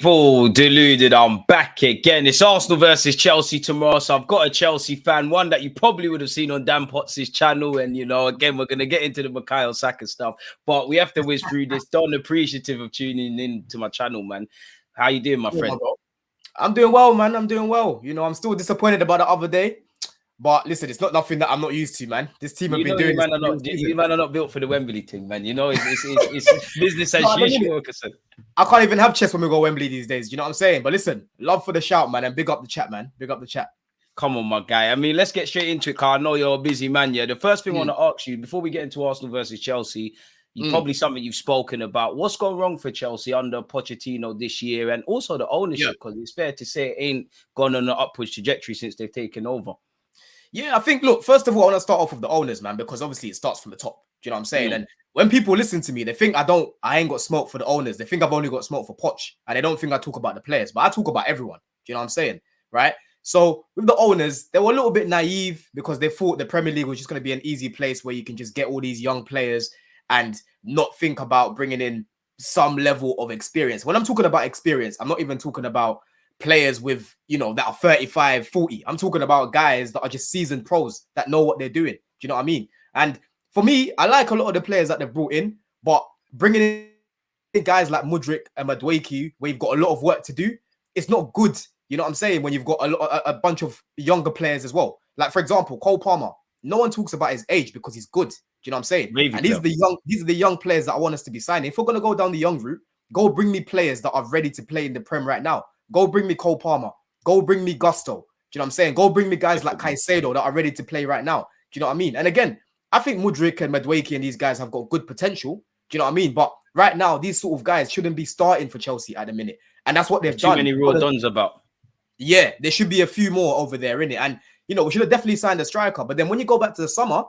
people, Deluded, I'm back again. It's Arsenal versus Chelsea tomorrow, so I've got a Chelsea fan, one that you probably would have seen on Dan Potts' channel, and, again, we're going to get into the Saka stuff, but we have to whiz through this. Don't appreciative of tuning in to my channel, man. How you doing, my friend? I'm doing well, man. I'm doing well. I'm still disappointed about the other day. But listen, it's not nothing that I'm not used to, man. This team have been doing this. You man are not built for the Wembley thing, man. It's business as usual. I can't even have chess when we go Wembley these days. You know what I'm saying? But listen, love for the shout, man, and big up the chat, man. Big up the chat. Come on, my guy. I mean, let's get straight into it, Carl. I know you're a busy man, yeah. The first thing I want to ask you, before we get into Arsenal versus Chelsea, probably something you've spoken about. What's gone wrong for Chelsea under Pochettino this year, and also the ownership? Because it's fair to say it ain't gone on an upwards trajectory since they've taken over. Yeah, I think, look, first of all, I want to start off with the owners, man, because obviously it starts from the top. Do you know what I'm saying? And when people listen to me, they think I ain't got smoke for the owners. They think I've only got smoke for Poch, and they don't think I talk about the players, but I talk about everyone. Do you know what I'm saying? Right? So with the owners, they were a little bit naive because they thought the Premier League was just going to be an easy place where you can just get all these young players and not think about bringing in some level of experience. When I'm talking about experience, I'm not even talking about players with, that are 35, 40. I'm talking about guys that are just seasoned pros that know what they're doing. Do you know what I mean? And for me, I like a lot of the players that they've brought in, but bringing in guys like Mudryk and Mudryk, where you've got a lot of work to do, it's not good. You know what I'm saying? When you've got a bunch of younger players as well. Like, for example, Cole Palmer. No one talks about his age because he's good. Do you know what I'm saying? And these are the young players that I want us to be signing. If we're going to go down the young route, go bring me players that are ready to play in the Prem right now. Go bring me Cole Palmer. Go bring me Gusto. Do you know what I'm saying? Go bring me guys like Caicedo that are ready to play right now. Do you know what I mean? And again, I think Mudryk and Mudryk and these guys have got good potential. Do you know what I mean? But right now, these sort of guys shouldn't be starting for Chelsea at the minute. And that's what they've done. Too many raw dons about. Yeah, there should be a few more over there, innit? And, we should have definitely signed a striker. But then when you go back to the summer,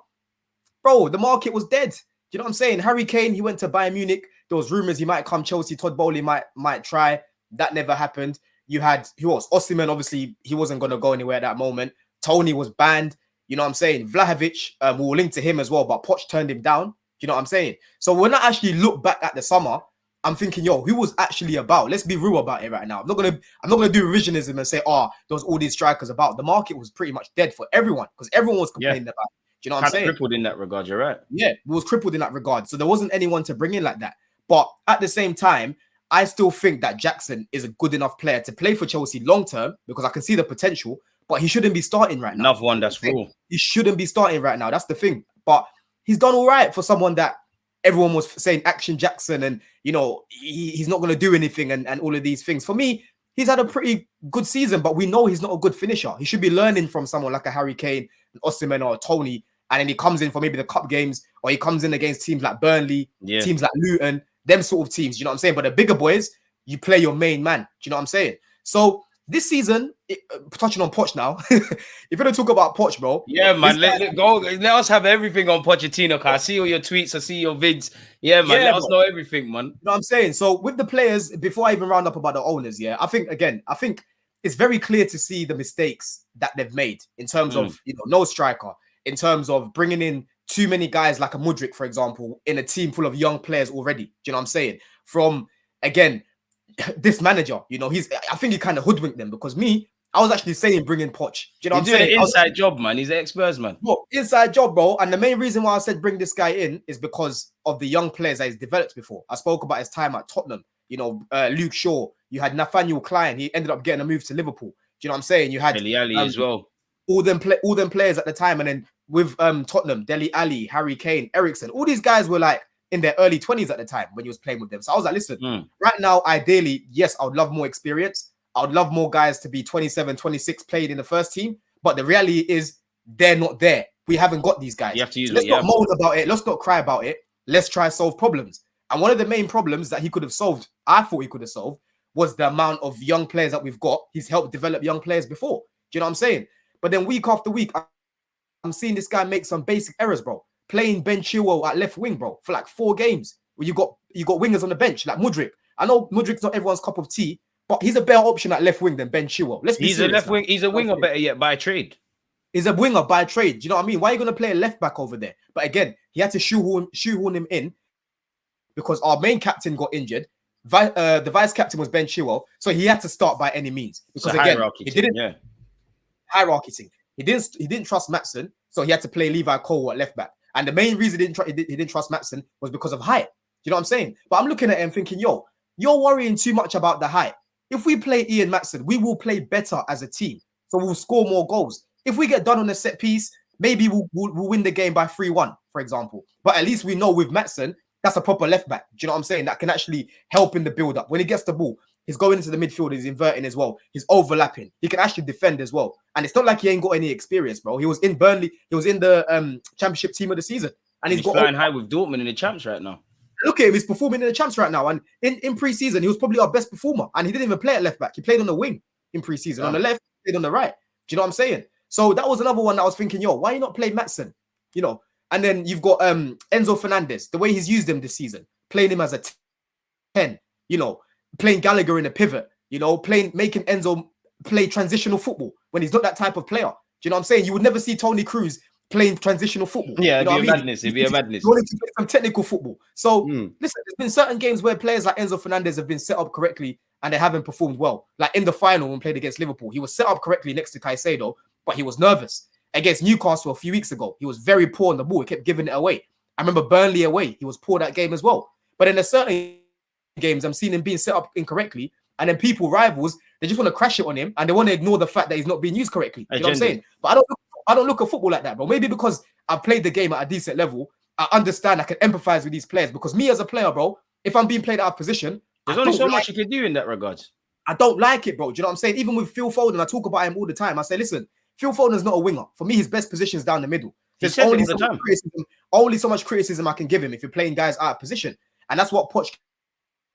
bro, the market was dead. Do you know what I'm saying? Harry Kane, he went to Bayern Munich. There was rumors he might come Chelsea. Todd Bowley might try. That never happened. You had, who else? Osimhen, obviously, he wasn't going to go anywhere at that moment. Tony was banned. You know what I'm saying? Vlahovic, we'll link to him as well, but Poch turned him down. You know what I'm saying? So when I actually look back at the summer, I'm thinking, who was actually about? Let's be real about it right now. I'm not gonna do revisionism and say, there was all these strikers about. The market was pretty much dead for everyone because everyone was complaining about it. Do you know what I'm saying? Crippled in that regard, you're right. Yeah, it was crippled in that regard. So there wasn't anyone to bring in like that. But at the same time, I still think that Jackson is a good enough player to play for Chelsea long term because I can see the potential, but he shouldn't be starting right now. Another one that's raw. He shouldn't be starting right now. That's the thing. But he's done all right for someone that everyone was saying Action Jackson and, he's not going to do anything and all of these things. For me, he's had a pretty good season, but we know he's not a good finisher. He should be learning from someone like a Harry Kane, an Osimhen or a Tony, and then he comes in for maybe the cup games or he comes in against teams like Burnley, teams like Luton, them sort of teams, you know what I'm saying? But the bigger boys, you play your main man. Do you know what I'm saying? So this season, touching on Poch now, if you're going to talk about Poch, bro. Yeah, man, let go. Let us have everything on Pochettino. I see all your tweets. I see your vids. Yeah, man, let us know everything, man. You know what I'm saying? So with the players, before I even round up about the owners, I think it's very clear to see the mistakes that they've made in terms of, no striker, in terms of bringing in too many guys like a Mudryk, for example, in a team full of young players already. Do you know what I'm saying? From, again, this manager, I think he kind of hoodwinked them because I was actually saying bring in Poch. Do you know what I'm saying? He's doing an inside job, man. He's an ex-Spurs, man. Well, inside job, bro. And the main reason why I said bring this guy in is because of the young players that he's developed before. I spoke about his time at Tottenham. Luke Shaw. You had Nathaniel Klein. He ended up getting a move to Liverpool. Do you know what I'm saying? You had Dele Alli as well. All them players at the time, and then with Tottenham, Dele Alli, Harry Kane, Eriksen, all these guys were like in their early 20s at the time when he was playing with them. So I was like, listen, right now, ideally, yes, I would love more experience. I would love more guys to be 27, 26 played in the first team. But the reality is they're not there. We haven't got these guys. You have to use Let's not moan about it. Let's not cry about it. Let's try solve problems. And one of the main problems that he could have solved, I thought he could have solved, was the amount of young players that we've got. He's helped develop young players before. Do you know what I'm saying? But then week after week, I'm seeing this guy make some basic errors, bro. Playing Ben Chilwell at left wing, bro, for like 4 games. Where you got wingers on the bench, like Mudryk. I know Mudryk's not everyone's cup of tea, but he's a better option at left wing than Ben Chilwell. He's a left wing. He's a winger, better yet, by trade. He's a winger by trade. Do you know what I mean? Why are you going to play a left back over there? But again, he had to shoehorn him in because our main captain got injured. The vice captain was Ben Chilwell, so he had to start by any means because again, he didn't hierarchy thing. He didn't trust Maatsen, so he had to play Levi Cole at left back. And the main reason he didn't trust Maatsen was because of height. Do you know what I'm saying? But I'm looking at him thinking, yo, you're worrying too much about the height. If we play Ian Maatsen, we will play better as a team, so we'll score more goals. If we get done on a set piece, maybe we'll win the game by 3-1, for example. But at least we know with Maatsen, that's a proper left back. Do you know what I'm saying? That can actually help in the build up. When he gets the ball, he's going into the midfield, he's inverting as well. He's overlapping. He can actually defend as well. And it's not like he ain't got any experience, bro. He was in Burnley. He was in the championship team of the season. And he's flying high with Dortmund in the champs right now. Look at him. He's performing in the champs right now. And in pre-season, he was probably our best performer. And he didn't even play at left back. He played on the wing in pre-season. On the left, he played on the right. Do you know what I'm saying? So that was another one that I was thinking, yo, why you not play Maatsen? You know, and then you've got Enzo Fernandez, the way he's used him this season, playing him as a 10, you know, playing Gallagher in a pivot, you know, making Enzo play transitional football when he's not that type of player. Do you know what I'm saying? You would never see Tony Cruz playing transitional football. Yeah, you know it'd be a madness. It'd be a madness. You wanted to play some technical football. So listen, there's been certain games where players like Enzo Fernandez have been set up correctly and they haven't performed well. Like in the final when we played against Liverpool, he was set up correctly next to Caicedo, but he was nervous. Against Newcastle a few weeks ago, he was very poor on the ball. He kept giving it away. I remember Burnley away. He was poor that game as well. But in a certain games, I'm seeing him being set up incorrectly. And then rivals, they just want to crash it on him and they want to ignore the fact that he's not being used correctly. You know what I'm saying? But I don't look at football like that, bro. Maybe because I've played the game at a decent level, I understand, I can empathize with these players. Because me as a player, bro, if I'm being played out of position, there's only so much you can do in that regard. I don't like it, bro. Do you know what I'm saying? Even with Phil Foden, I talk about him all the time. I say, listen, Phil Foden's not a winger. For me, his best position is down the middle. There's only so much criticism I can give him if you're playing guys out of position. And that's what Poch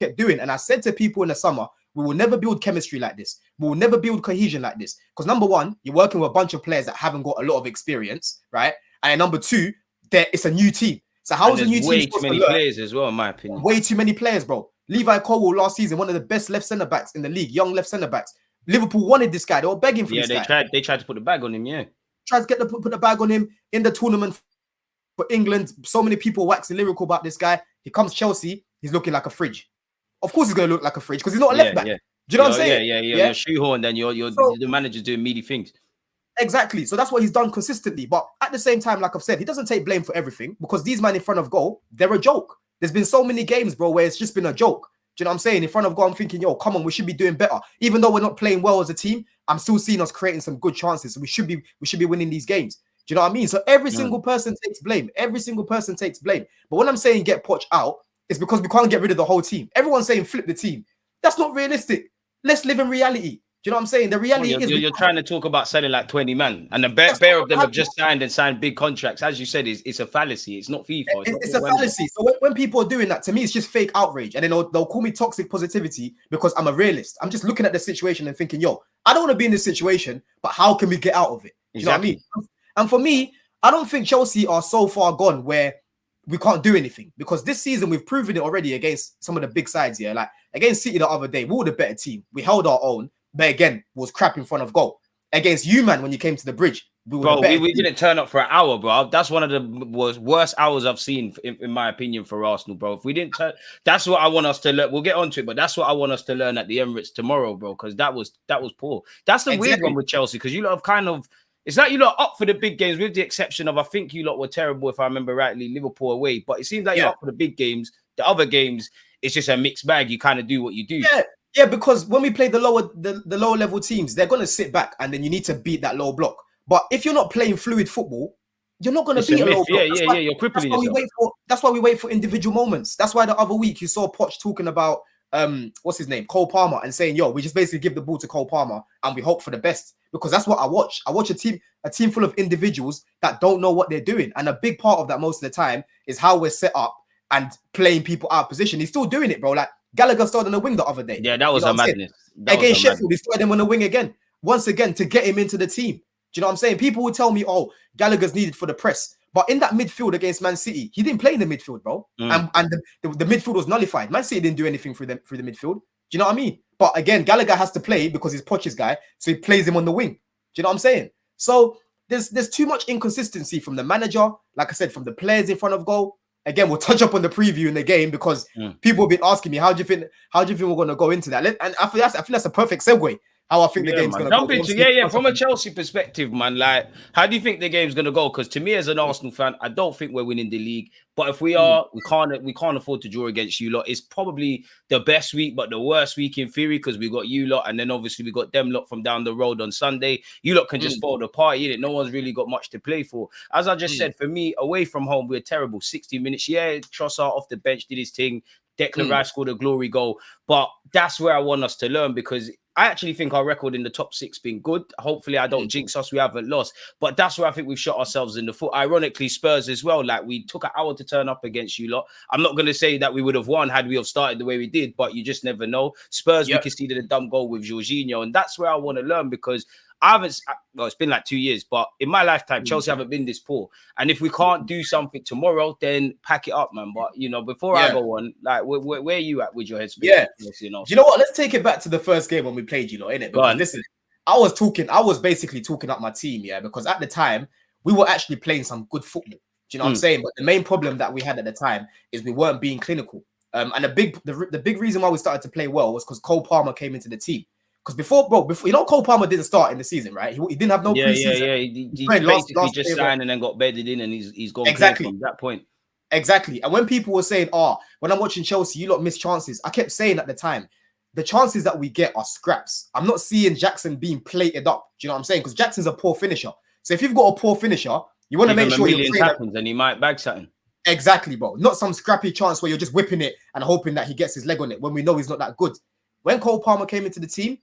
kept doing. And I said to people in the summer, we will never build chemistry like this. We will never build cohesion like this. Because number one, you're working with a bunch of players that haven't got a lot of experience, right? And number two, it's a new team. So how is a new team? Way too many players as well, in my opinion. Way too many players, bro. Levi Cole last season, one of the best left centre backs in the league, young left centre backs. Liverpool wanted this guy. They were begging for this guy. They tried to put the bag on him, yeah. Tried to put the bag on him in the tournament for England. So many people waxing lyrical about this guy. He comes to Chelsea, he's looking like a fridge. Of course he's going to look like a fridge because he's not a left back. Yeah. Do you know what I'm saying? Yeah. You're shoehorned, then you're the manager's doing meaty things. Exactly. So that's what he's done consistently. But at the same time, like I've said, he doesn't take blame for everything because these men in front of goal, they're a joke. There's been so many games, bro, where it's just been a joke. Do you know what I'm saying? In front of goal, I'm thinking, yo, come on, we should be doing better. Even though we're not playing well as a team, I'm still seeing us creating some good chances. So we should be winning these games. Do you know what I mean? So every single person takes blame. Every single person takes blame. But when I'm saying get Poch out, it's because we can't get rid of the whole team. Everyone's saying flip the team. That's not realistic. Let's live in reality. Do you know what I'm saying? The reality is you're trying to talk about selling like 20 men, and the bare of them have just signed big contracts. As you said, it's a fallacy. It's not FIFA. It's a fallacy. So when people are doing that, to me, it's just fake outrage, and then they'll call me toxic positivity because I'm a realist. I'm just looking at the situation and thinking, yo, I don't want to be in this situation, but how can we get out of it? You know what I mean? And for me, I don't think Chelsea are so far gone where we can't do anything because this season we've proven it already against some of the big sides here. Like against City the other day, we were the better team. We held our own. But again, was crap in front of goal. Against you, man, when you came to the bridge, we didn't turn up for an hour, bro. That's one of the worst hours I've seen, in my opinion, for Arsenal, bro. If we didn't turn, that's what I want us to learn. We'll get onto it, but that's what I want us to learn at the Emirates tomorrow, bro, because that was poor. That's the weird one with Chelsea, because you lot have kind of, it's like you lot up for the big games, with the exception of, I think you lot were terrible, if I remember rightly, Liverpool away. But it seems like you're up for the big games. The other games, it's just a mixed bag. You kind of do what you do. Yeah, because when we play the lower level teams, they're going to sit back and then you need to beat that low block. But if you're not playing fluid football, you're not going to beat a low block. You're crippling yourself. That's why we wait for individual moments. That's why the other week you saw Poch talking about, what's his name? Cole Palmer, and saying, yo, we just basically give the ball to Cole Palmer and we hope for the best. Because that's what I watch. I watch a team full of individuals that don't know what they're doing. And a big part of that most of the time is how we're set up and playing people out of position. He's still doing it, bro. Like, Gallagher started on the wing the other day. Yeah, that was a madness. Against Sheffield, he started him on the wing again. Once again, to get him into the team. Do you know what I'm saying? People would tell me, oh, Gallagher's needed for the press. But in that midfield against Man City, he didn't play in the midfield, bro. And the midfield was nullified. Man City didn't do anything through the midfield. Do you know what I mean? But again, Gallagher has to play because he's Poch's guy. So he plays him on the wing. Do you know what I'm saying? So there's too much inconsistency from the manager, like I said, from the players in front of goal. again, we'll touch up on the preview in the game because people have been asking me, how do you think we're going to go into that? And I feel that's a perfect segue. How I think the game's going to go. From a Chelsea perspective, man, like, how do you think the game's going to go? Because to me, as an Arsenal fan, I don't think we're winning the league. But if we are, we can't afford to draw against you lot. It's probably the best week, but the worst week in theory, because we got you lot, and then obviously we got them lot from down the road on Sunday. You lot can just spoil the party, innit? No one's really got much to play for. As I just said, for me, away from home, we're terrible. 60 minutes, yeah, Trossard off the bench did his thing. Declan Rice scored a glory goal. But that's where I want us to learn, because I actually think our record in the top 6 been good. Hopefully, I don't jinx us. We haven't lost. But that's where I think we've shot ourselves in the foot. Ironically, Spurs as well. Like, we took an hour to turn up against you lot. I'm not going to say that we would have won had we have started the way we did, but you just never know. Spurs, we conceded a dumb goal with Jorginho. And that's where I want to learn, because it's been like 2 years, but in my lifetime, Chelsea haven't been this poor. And if we can't do something tomorrow, then pack it up, man. But, before I go on, like, where are you at with your headspace? Yeah. You know what? Let's take it back to the first game when we played you lot, innit? Because listen, I was basically talking up my team, because at the time, we were actually playing some good football. Do you know what I'm saying? But the main problem that we had at the time is we weren't being clinical. And the big reason why we started to play well was because Cole Palmer came into the team. Because before Cole Palmer didn't start in the season, right? He didn't have no preseason. Yeah. He basically just signed and then got bedded in, and he's gone exactly from that point. Exactly. And when people were saying, when I'm watching Chelsea, you lot miss chances, I kept saying at the time, the chances that we get are scraps. I'm not seeing Jackson being plated up. Do you know what I'm saying? Because Jackson's a poor finisher. So if you've got a poor finisher, you want to make sure you're happens and he might bag something. Exactly, bro. Not some scrappy chance where you're just whipping it and hoping that he gets his leg on it when we know he's not that good. When Cole Palmer came into the team,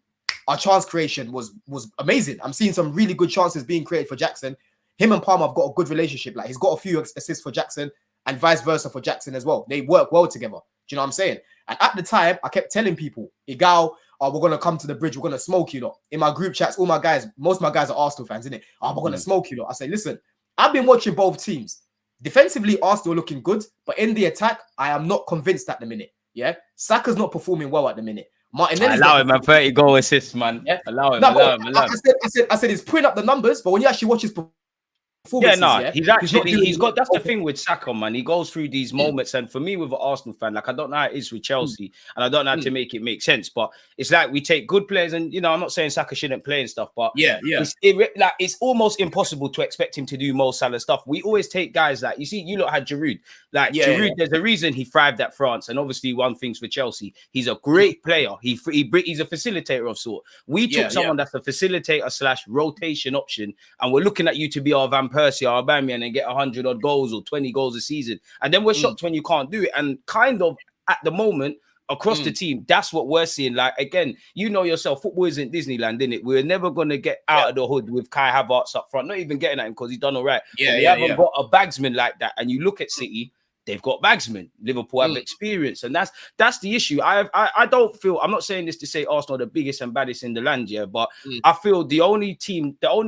our chance creation was amazing. I'm seeing some really good chances being created for Jackson. Him and Palmer have got a good relationship. Like, he's got a few assists for Jackson and vice versa for Jackson as well. They work well together. Do you know what I'm saying? And at the time, I kept telling people, Igal, we're going to come to the bridge. We're going to smoke you lot. In my group chats, most of my guys are Arsenal fans, innit? We're going to smoke you lot. I say, listen, I've been watching both teams. Defensively, Arsenal are looking good. But in the attack, I am not convinced at the minute. Yeah? Saka's not performing well at the minute. Allow him, man. 30 goal assists, man. Yeah? Allow him. I said he's putting up the numbers, but when you actually watch his performances, he's got that's the thing with Saka, man. He goes through these moments, and for me, with an Arsenal fan, like, I don't know how it is with Chelsea, and I don't know how to make it make sense. But it's like we take good players, and I'm not saying Saka shouldn't play and stuff, but it's almost impossible to expect him to do Mo Salah stuff. We always take guys like, you see, you lot had Giroud. Like, Giroud, there's a reason he thrived at France, and obviously one thing's for Chelsea, he's a great player. He's a facilitator of sort. We took someone that's a facilitator / rotation option, and we're looking at you to be our Van Persie or Aubameyang and get 100 odd goals or 20 goals a season, and then we're shocked when you can't do it. And kind of at the moment across the team, that's what we're seeing. Like, again, you know yourself, football isn't Disneyland, innit? We're never gonna get out of the hood with Kai Havertz up front. Not even getting at him because he's done all right. We haven't got a bagsman like that. And you look at City, they've got bagsmen. Liverpool have experience, and that's the issue. I don't feel, I'm not saying this to say Arsenal are the biggest and baddest in the land, but I feel the only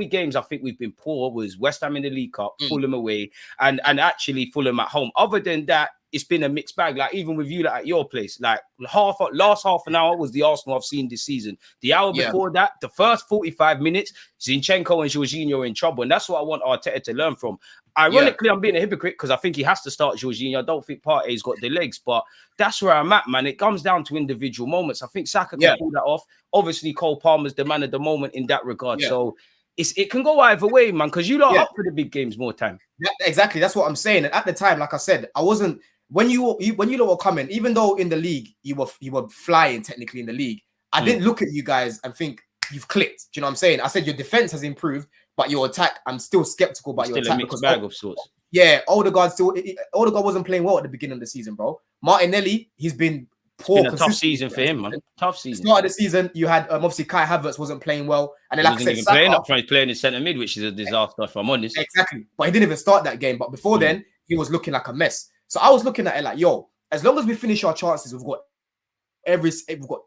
games I think we've been poor was West Ham in the League Cup, Fulham away, and actually Fulham at home. Other than that, it's been a mixed bag. Like, even with you, like, at your place, like, last half an hour was the Arsenal I've seen this season. The hour before that, the first 45 minutes, Zinchenko and Jorginho are in trouble, and that's what I want Arteta to learn from. Ironically, I'm being a hypocrite because I think he has to start Jorginho. I don't think Partey's got the legs, but that's where I'm at, man. It comes down to individual moments. I think Saka can pull that off. Obviously, Cole Palmer's the man of the moment in that regard. So it can go either way, man, because you lot are up for the big games more time. Exactly. That's what I'm saying. And at the time, like I said, I wasn't, when you lot were coming, even though in the league, you were flying technically in the league, I didn't look at you guys and think you've clicked. Do you know what I'm saying? I said your defense has improved, but your attack, I'm still skeptical about your attack. Still a mixed bag of sorts. Yeah, Odegaard wasn't playing well at the beginning of the season, bro. Martinelli, he's been poor. It's been a tough season for him, man. Tough season. Start of the season, you had obviously Kai Havertz wasn't playing well, and then, like I said, Saka, playing up front, he's playing in centre mid, which is a disaster, if I'm honest. Exactly, but he didn't even start that game. But before then, he was looking like a mess. So I was looking at it like, yo, as long as we finish our chances, we've got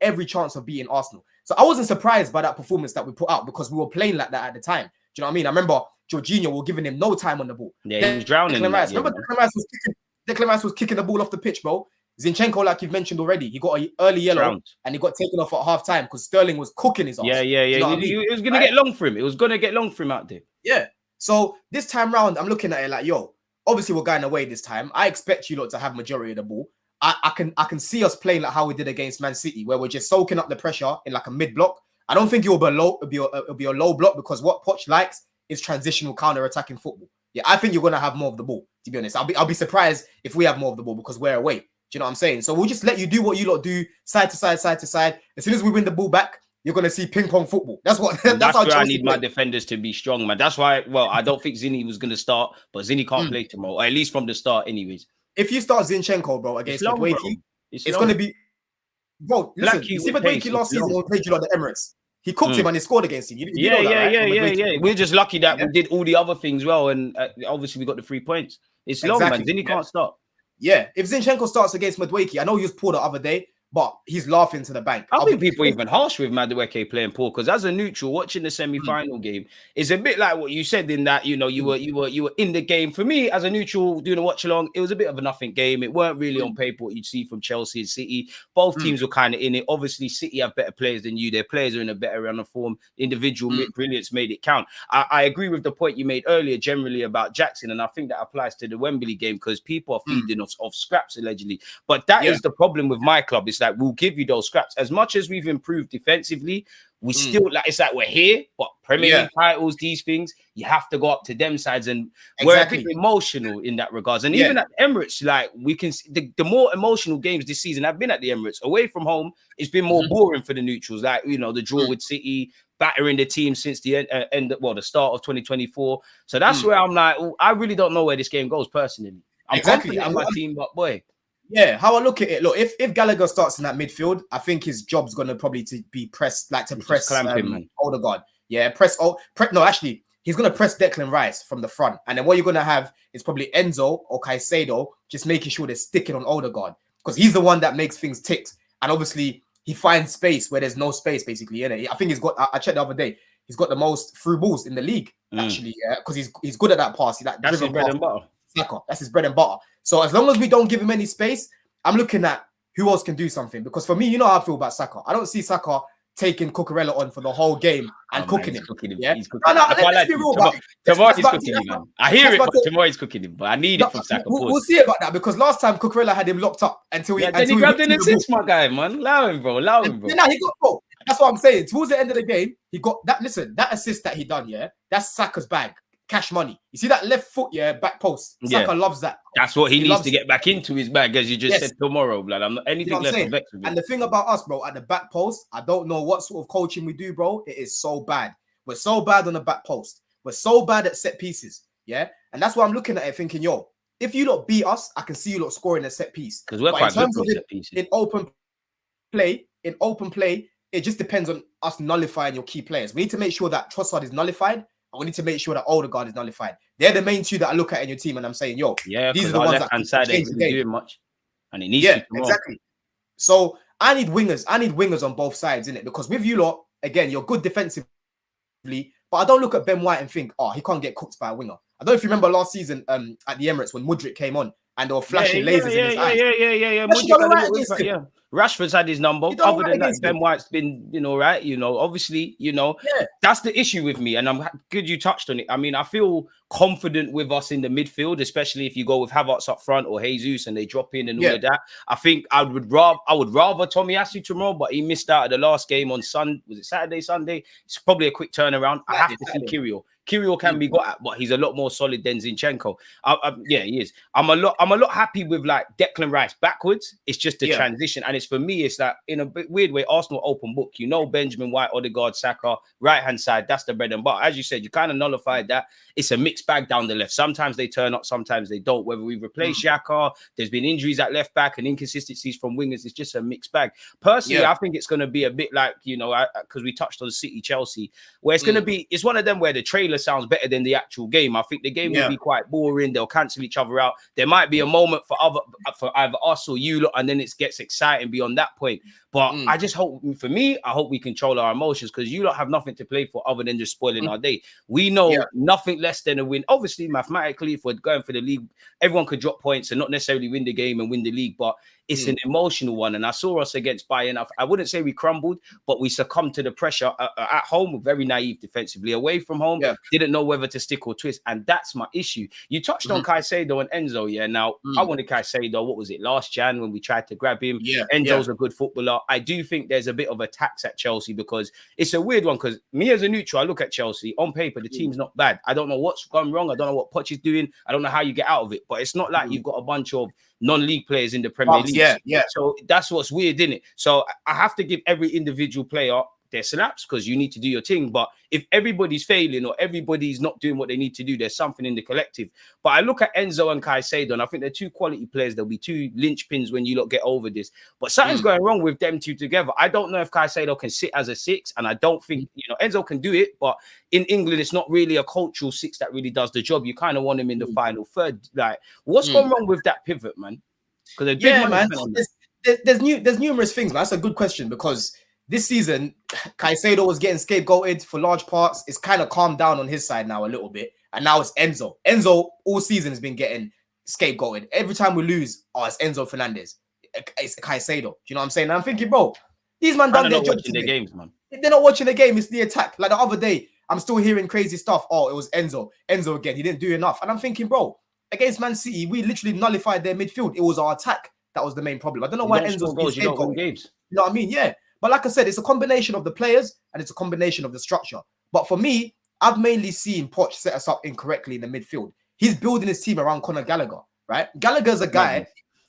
every chance of beating Arsenal. So I wasn't surprised by that performance that we put out because we were playing like that at the time. Do you know what I mean? I remember Jorginho were giving him no time on the ball. Yeah, he was drowning. Declan Rice was kicking the ball off the pitch, bro. Zinchenko, like you've mentioned already, he got an early yellow and he got taken off at half time because Sterling was cooking his ass. Yeah. You know it was going to get long for him. It was going to get long for him out there. Yeah. So this time round, I'm looking at it like, yo, obviously we're going away this time. I expect you lot to have majority of the ball. I can see us playing like how we did against Man City, where we're just soaking up the pressure in like a mid block. I don't think it will be a low. It'll be a low block because what Poch likes is transitional counter-attacking football. Yeah, I think you're gonna have more of the ball. To be honest, I'll be surprised if we have more of the ball because we're away. Do you know what I'm saying? So we'll just let you do what you lot do, side to side, side to side. As soon as we win the ball back, you're gonna see ping pong football. That's what. That's where I need my defenders to be strong, man. That's why. Well, I don't think Zinni was gonna start, but Zinni can't play tomorrow, or at least from the start, anyways. If you start Zinchenko, bro, against Mudryk, it's going to be, bro. Listen, you see Mudryk last season when we played you on the Emirates. He cooked him and he scored against him. You know that, right? Yeah. We're just lucky that we did all the other things well, and obviously we got the 3 points. It's long, man. Zinni can't start. Yeah, if Zinchenko starts against Mudryk, I know he was poor the other day, but he's laughing to the bank. I think people even harsh with Mudryk playing poor because as a neutral, watching the semi-final game is a bit like what you said in that you were in the game. For me, as a neutral doing a watch along, it was a bit of a nothing game. It weren't really on paper what you'd see from Chelsea and City. Both teams were kind of in it. Obviously, City have better players than you. Their players are in a better run of form. Individual brilliance made it count. I agree with the point you made earlier, generally about Jackson, and I think that applies to the Wembley game because people are feeding us off scraps allegedly. But that is the problem with my club. It's like we'll give you those scraps. As much as we've improved defensively, we still like it's like we're here, but Premier League titles, these things, you have to go up to them sides, and we're a bit emotional in that regards. And even at Emirates, like we can see the more emotional games this season have been at the Emirates. Away from home, it's been more boring for the neutrals. Like the draw with City, battering the team since the the start of 2024. So that's where I'm like, I really don't know where this game goes personally. I'm confident in my team, but boy. Yeah, how I look at it, look, if Gallagher starts in that midfield, I think his job's gonna probably to be pressed, like to press Odegaard. Yeah, no, actually, he's gonna press Declan Rice from the front, and then what you're gonna have is probably Enzo or Caicedo just making sure they're sticking on Odegaard because he's the one that makes things tick, and obviously he finds space where there's no space, basically. I think he's got. I checked the other day, he's got the most through balls in the league, actually. Yeah, because he's good at that pass. That's his bread and butter. Saka. That's his bread and butter. So as long as we don't give him any space, I'm looking at who else can do something. Because for me, you know how I feel about Saka. I don't see Saka taking Cucurella on for the whole game and cooking him. Yeah, he's cooking him. Let's be real about it. Tomorrow he's cooking him, man. I hear it, but tomorrow he's cooking him. But I need it from Saka. We'll see about that because last time Cucurella had him locked up until he grabbed an assist, my guy, man. Allow him, bro. He got bro. That's what I'm saying. Towards the end of the game, he got that. Listen, that assist that he done, that's Saka's bag. Cash money. You see that left foot, back post. Saka loves that. That's what he needs to get back into his bag, as you just said tomorrow, blood. I'm not anything less than vexed with it. And the thing about us, bro, at the back post, I don't know what sort of coaching we do, bro. It is so bad. We're so bad on the back post. We're so bad at set pieces. Yeah. And that's why I'm looking at it thinking, yo, if you lot beat us, I can see you lot scoring a set piece. Because we're quite good for set pieces. In open play, it just depends on us nullifying your key players. We need to make sure that Trossard is nullified. We need to make sure that Odegaard is nullified. They're the main two that I look at in your team, and I'm saying, yo, these are the ones that left-hand ain't really doing much, and it needs to exactly. So I need wingers. I need wingers on both sides, innit? Because with you lot, again, you're good defensively, but I don't look at Ben White and think, oh, he can't get cooked by a winger. I don't know if you remember last season at the Emirates when Mudryk came on and they were flashing lasers in his eyes. Yeah. Rashford's had his number. Other than that, Ben White's been, right. Obviously, that's the issue with me. And I'm good you touched on it. I mean, I feel confident with us in the midfield, especially if you go with Havertz up front or Jesus and they drop in and all of that. I think I would rather Tomiyasu tomorrow, but he missed out at the last game on Sunday. Was it Saturday, Sunday? It's probably a quick turnaround. I have to see Kirill. Kirill can be got at, but he's a lot more solid than Zinchenko. He is. I'm a lot happy with like Declan Rice backwards. It's just the transition, and it's for me. It's like in a bit weird way. Arsenal open book. Benjamin White, Odegaard, Saka, right hand side. That's the bread and butter. As you said, you kind of nullified that. It's a mixed bag down the left. Sometimes they turn up, sometimes they don't. Whether we replace Xhaka, there's been injuries at left back and inconsistencies from wingers. It's just a mixed bag. Personally, I think it's going to be a bit like because we touched on City, Chelsea, where it's going to be. It's one of them where the trailer sounds better than the actual game. I think the game will be quite boring. They'll cancel each other out. There might be a moment for either us or you lot, and then it gets exciting nothing beyond that point. But I just hope, for me, I hope we control our emotions, because you don't have nothing to play for other than just spoiling our day. We know nothing less than a win. Obviously, mathematically, if we're going for the league, everyone could drop points and not necessarily win the game and win the league, but it's an emotional one. And I saw us against Bayern. I wouldn't say we crumbled, but we succumbed to the pressure at home. We're very naive defensively. Away from home, didn't know whether to stick or twist. And that's my issue. You touched on Caicedo and Enzo. Yeah. Now, I wanted Caicedo, what was it, last Jan when we tried to grab him? Enzo's a good footballer. I do think there's a bit of a tax at Chelsea, because it's a weird one. Because me as a neutral, I look at Chelsea. On paper, the team's not bad. I don't know what's gone wrong. I don't know what Poch is doing. I don't know how you get out of it. But it's not like you've got a bunch of non-league players in the Premier League. So that's what's weird, isn't it? So I have to give every individual player their snaps, because you need to do your thing. But if everybody's failing or everybody's not doing what they need to do, there's something in the collective. But I look at Enzo and Caicedo, and I think they're two quality players. There'll be two linchpins when you lot get over this. But something's going wrong with them two together. I don't know if Caicedo can sit as a six, and I don't think, Enzo can do it. But in England, it's not really a cultural six that really does the job. You kind of want him in the final third. Like, what's gone wrong with that pivot, man? Because man, there's numerous things, man. That's a good question, because this season, Caicedo was getting scapegoated for large parts. It's kind of calmed down on his side now a little bit. And now it's Enzo. Enzo all season has been getting scapegoated. Every time we lose, it's Enzo Fernandez. It's Caicedo. Do you know what I'm saying? And I'm thinking, bro, these man done their job today. Games, man. They're not watching the game. It's the attack. Like the other day, I'm still hearing crazy stuff. Oh, it was Enzo. Enzo again. He didn't do enough. And I'm thinking, bro, against Man City, we literally nullified their midfield. It was our attack that was the main problem. I don't know why Enzo's being scapegoated. Games. You know what I mean? Yeah. But like I said, it's a combination of the players and it's a combination of the structure. But for me, I've mainly seen Poch set us up incorrectly in the midfield. He's building his team around Conor Gallagher, right? Gallagher's a guy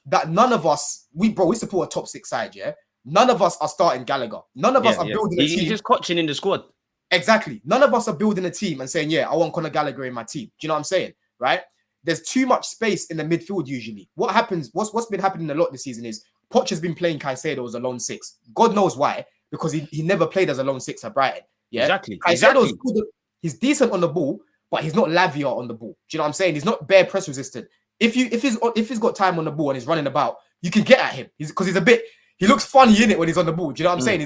that none of us, we support a top six side, yeah? None of us are starting Gallagher. None of us are building a team. He's just coaching in the squad. Exactly. None of us are building a team and saying, I want Conor Gallagher in my team. Do you know what I'm saying? Right? There's too much space in the midfield usually. What happens, what's been happening a lot this season is Poch has been playing Caicedo as a lone six. God knows why, because he never played as a lone six at Brighton. Yeah, exactly. Caicedo's good. He's decent on the ball, but he's not Lavia on the ball. Do you know what I'm saying? He's not bare press resistant. If he's got time on the ball and he's running about, you can get at him. He looks funny in it when he's on the ball. Do you know what I'm saying?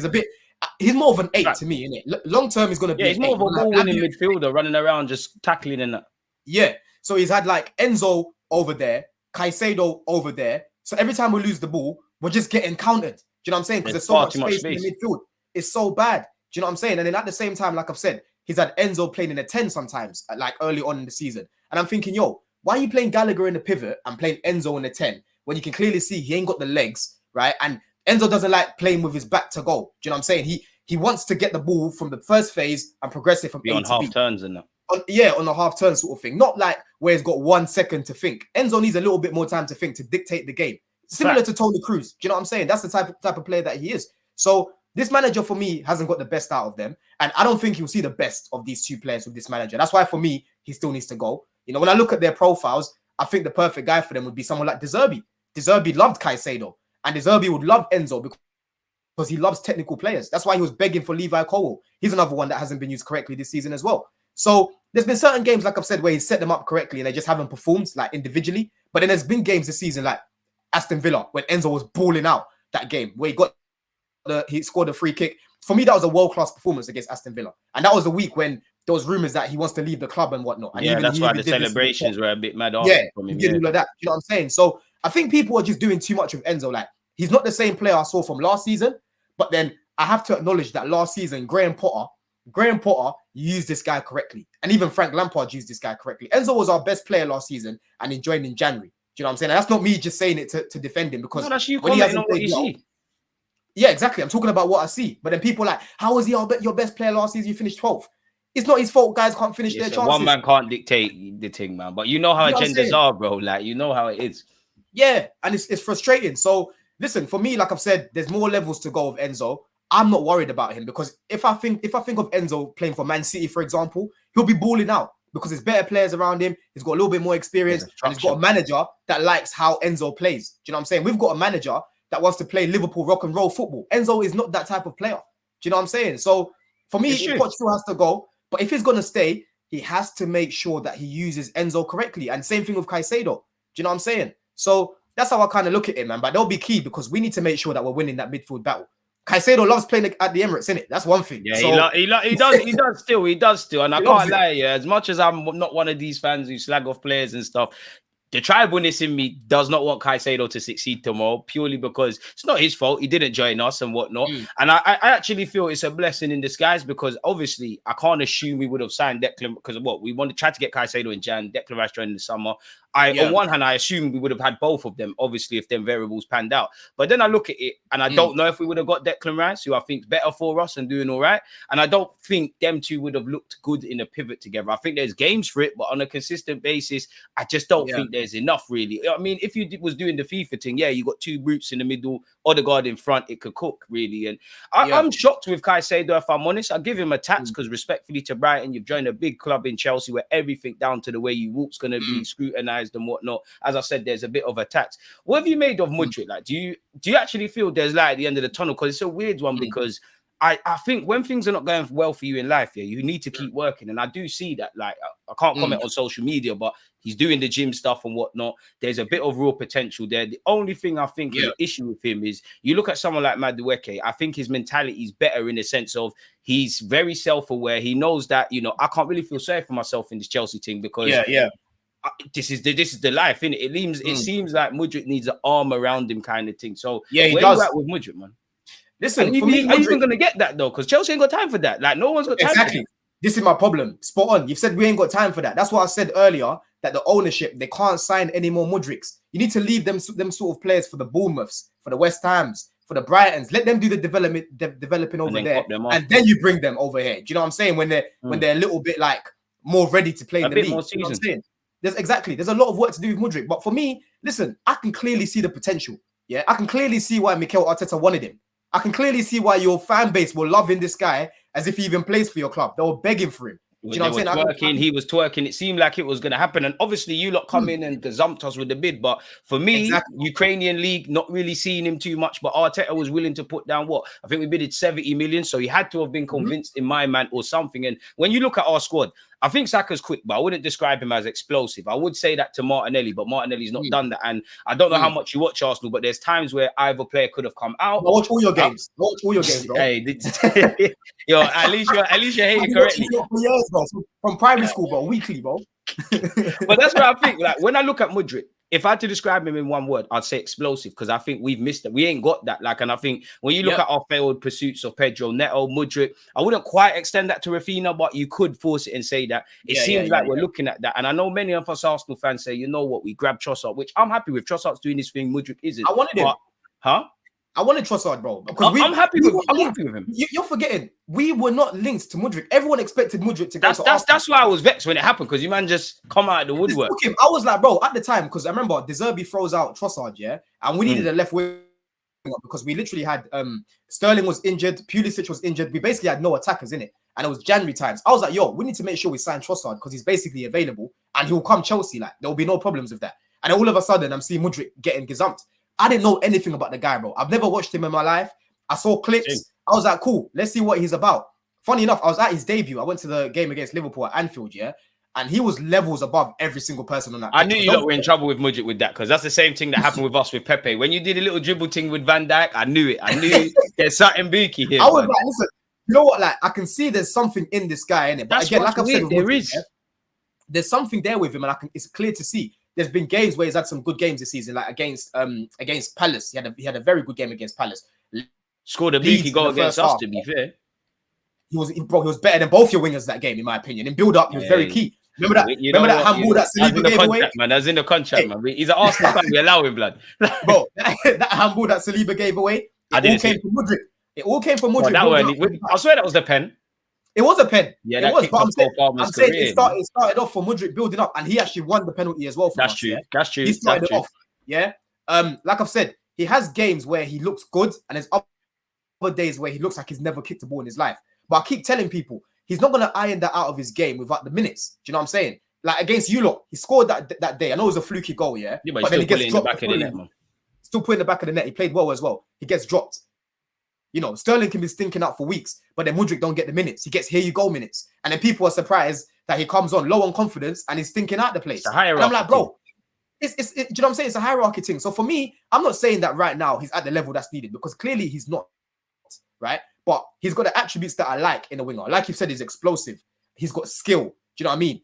He's more of an 8 to me, isn't it? Long term, he's gonna be. He's more of a ball-winning midfielder, running around just tackling and that. Yeah. So he's had like Enzo over there, Caicedo over there. So every time we lose the ball, we're just getting countered. Do you know what I'm saying? Because there's so much space in the midfield. It's so bad. Do you know what I'm saying? And then at the same time, like I've said, he's had Enzo playing in a 10 sometimes, like early on in the season. And I'm thinking, why are you playing Gallagher in the pivot and playing Enzo in the 10 when you can clearly see he ain't got the legs, right? And Enzo doesn't like playing with his back to goal. Do you know what I'm saying? He wants to get the ball from the first phase and progress it from A to B. On half turns and that. On the half turn sort of thing. Not like where he's got 1 second to think. Enzo needs a little bit more time to think, to dictate the game. Similar to Tony Cruz. Do you know what I'm saying? That's the type of player that he is. So this manager, for me, hasn't got the best out of them. And I don't think he'll see the best of these two players with this manager. That's why, for me, he still needs to go. When I look at their profiles, I think the perfect guy for them would be someone like De Zerbi. De Zerbi loved Caicedo. And De Zerbi would love Enzo because he loves technical players. That's why he was begging for Levi Colwill. He's another one that hasn't been used correctly this season as well. So there's been certain games, like I've said, where he's set them up correctly and they just haven't performed like individually. But then there's been games this season like Aston Villa when Enzo was balling out that game where he scored a free kick. For me, that was a world-class performance against Aston Villa. And that was a week when there was rumors that he wants to leave the club and whatnot. And that's why the celebrations were a bit mad. From him, he did all of that. You know what I'm saying? So I think people are just doing too much with Enzo. Like, he's not the same player I saw from last season. But then I have to acknowledge that last season, Graham Potter used this guy correctly. And even Frank Lampard used this guy correctly. Enzo was our best player last season and he joined in January. Do you know what I'm saying? And that's not me just saying it to defend him, because that's you commenting on what you see. Yeah, exactly. I'm talking about what I see. But then people are like, how was he your best player last season? You finished 12th. It's not his fault. Guys can't finish their chances. One man can't dictate the thing, man. But you know how agendas are, bro. Like, you know how it is. Yeah, and it's frustrating. So listen, for me, like I've said, there's more levels to go with Enzo. I'm not worried about him because if I think of Enzo playing for Man City, for example, he'll be balling out because there's better players around him. He's got a little bit more experience and he's got a manager that likes how Enzo plays. Do you know what I'm saying? We've got a manager that wants to play Liverpool rock and roll football. Enzo is not that type of player. Do you know what I'm saying? So for me, Poch still has to go. But if he's going to stay, he has to make sure that he uses Enzo correctly. And same thing with Caicedo. Do you know what I'm saying? So That's how I kind of look at it, man. But they'll be key because we need to make sure that we're winning that midfield battle. Caicedo loves playing at the Emirates, innit? That's one thing. Yeah, so, he does still. And I can't lie, yeah, as much as I'm not one of these fans who slag off players and stuff, the tribalness in me does not want Caicedo to succeed tomorrow, purely because it's not his fault. He didn't join us and whatnot. And I actually feel it's a blessing in disguise, because obviously I can't assume we would have signed Declan, because of what we wanted to try to get Caicedo in Jan, Declan Rice joined in the summer. On one hand, I assume we would have had both of them, obviously, if them variables panned out. But then I look at it and I don't know if we would have got Declan Rice, who I think is better for us and doing all right. And I don't think them two would have looked good in a pivot together. I think there's games for it, but on a consistent basis, I just don't think there's enough, really. I mean, if you was doing the FIFA thing, yeah, you got two brutes in the middle, Odegaard in front, it could cook, really. And I'm shocked with Caicedo, if I'm honest. I give him a tax because, respectfully to Brighton, you've joined a big club in Chelsea where everything down to the way you walk's going to be scrutinised and whatnot. As I said, there's a bit of a tax. What have you made of Mudryk? Like, do you actually feel there's light at the end of the tunnel? Because it's a weird one, because I think when things are not going well for you in life, you need to keep working. And I do see that. Like, I can't comment on social media, but he's doing the gym stuff and whatnot. There's a bit of raw potential there. The only thing I think is an issue with him is you look at someone like Mudryk. I think his mentality is better in the sense of he's very self-aware. He knows that, I can't really feel sorry for myself in this Chelsea team, because this is the life, innit? It seems like Mudryk needs an arm around him, kind of thing. So he where does. you at with Mudryk, man? Listen, are you even going to get that though? Because Chelsea ain't got time for that. Like, no one's got time for that. This is my problem. Spot on. You've said we ain't got time for that. That's what I said earlier, that the ownership, they can't sign any more Mudryks. You need to leave them sort of players for the Bournemouths, for the West Hams, for the Brightons. Let them do the developing over there, and then you bring them over here. Do you know what I'm saying? When they're a little bit like more ready to play in the league. More you know what I'm saying? There's a lot of work to do with Mudryk. But for me, listen, I can clearly see the potential. Yeah, I can clearly see why Mikel Arteta wanted him. I can clearly see why your fan base were loving this guy as if he even plays for your club. They were begging for him. Do you know what I'm saying? He was twerking. It seemed like it was going to happen. And obviously, you lot come in and gazumped us with the bid. But for me, Ukrainian league, not really seeing him too much. But Arteta was willing to put down what? I think we bidded 70 million. So he had to have been convinced in my man or something. And when you look at our squad, I think Saka's quick, but I wouldn't describe him as explosive. I would say that to Martinelli, but Martinelli's not done that. And I don't know how much you watch Arsenal, but there's times where either player could have come out. I watch all your games. Watch all your games, bro. Hey, yo, at least you're hating correctly. For years, bro. From primary school, bro. Weekly, bro. But that's what I think. Like, when I look at Mudryk, if I had to describe him in one word, I'd say explosive, because I think we've missed it. We ain't got that. Like, and I think when you look at our failed pursuits of Pedro, Neto, Mudryk, I wouldn't quite extend that to Rafinha, but you could force it and say that. It seems like we're looking at that. And I know many of us Arsenal fans say, you know what, we grabbed Trossard, which I'm happy with. Trossard's doing his thing, Mudryk isn't. I wanted him. Huh? I wanted Trossard, bro. Because I'm happy with him. You're forgetting, we were not linked to Mudryk. Everyone expected Mudryk to go to Arsenal. That's why I was vexed when it happened, because you man just come out of the woodwork. I was like, bro, at the time, because I remember De Zerbi throws out Trossard, and we needed a left wing because we literally had Sterling was injured, Pulisic was injured. We basically had no attackers in it, and it was January times. I was like, yo, we need to make sure we sign Trossard because he's basically available and he'll come Chelsea. Like, there will be no problems with that. And then all of a sudden, I'm seeing Mudryk getting gazumped. I didn't know anything about the guy, bro. I've never watched him in my life. I saw clips. I was like, cool, let's see what he's about. Funny enough, I was at his debut. I went to the game against Liverpool at Anfield, and he was levels above every single person on that. I knew you lot were in trouble with Mudryk with that, because that's the same thing that happened with us with Pepe. When you did a little dribble thing with Van Dijk, I knew it. I knew there's something booky here. I was like, listen, you know what? Like, I can see there's something in this guy, in it. But again, like I've said, there's something there with him, and it's clear to see. There's been games where he's had some good games this season, like against Palace. He had a very good game against Palace. Scored a beaky goal against us, to be fair. He was better than both your wingers that game, in my opinion. In build-up, he was very key. Remember that handball that Saliba gave away? Man, that's in the contract, man. He's an Arsenal fan. We allow him, blood. Bro, that handball that Saliba gave away, it all came from Mudryk. I swear that was the pen. It was a pen. Yeah, it was. But I'm saying it started off for Mudryk building up, and he actually won the penalty as well. That's true. That's true. He started it off. Yeah. Like I've said, he has games where he looks good, and there's other days where he looks like he's never kicked a ball in his life. But I keep telling people he's not gonna iron that out of his game without the minutes. Do you know what I'm saying? Like against you lot, he scored that day. I know it was a fluky goal, but then he gets dropped. Still put in the back of the net. He played well as well. He gets dropped. You know, Sterling can be stinking out for weeks, but then Mudryk don't get the minutes. He gets here you go minutes. And then people are surprised that he comes on low on confidence and he's stinking out the place. And I'm like, bro, do you know what I'm saying? It's a hierarchy thing. So for me, I'm not saying that right now he's at the level that's needed, because clearly he's not, right? But he's got the attributes that I like in a winger. Like you said, he's explosive. He's got skill. Do you know what I mean?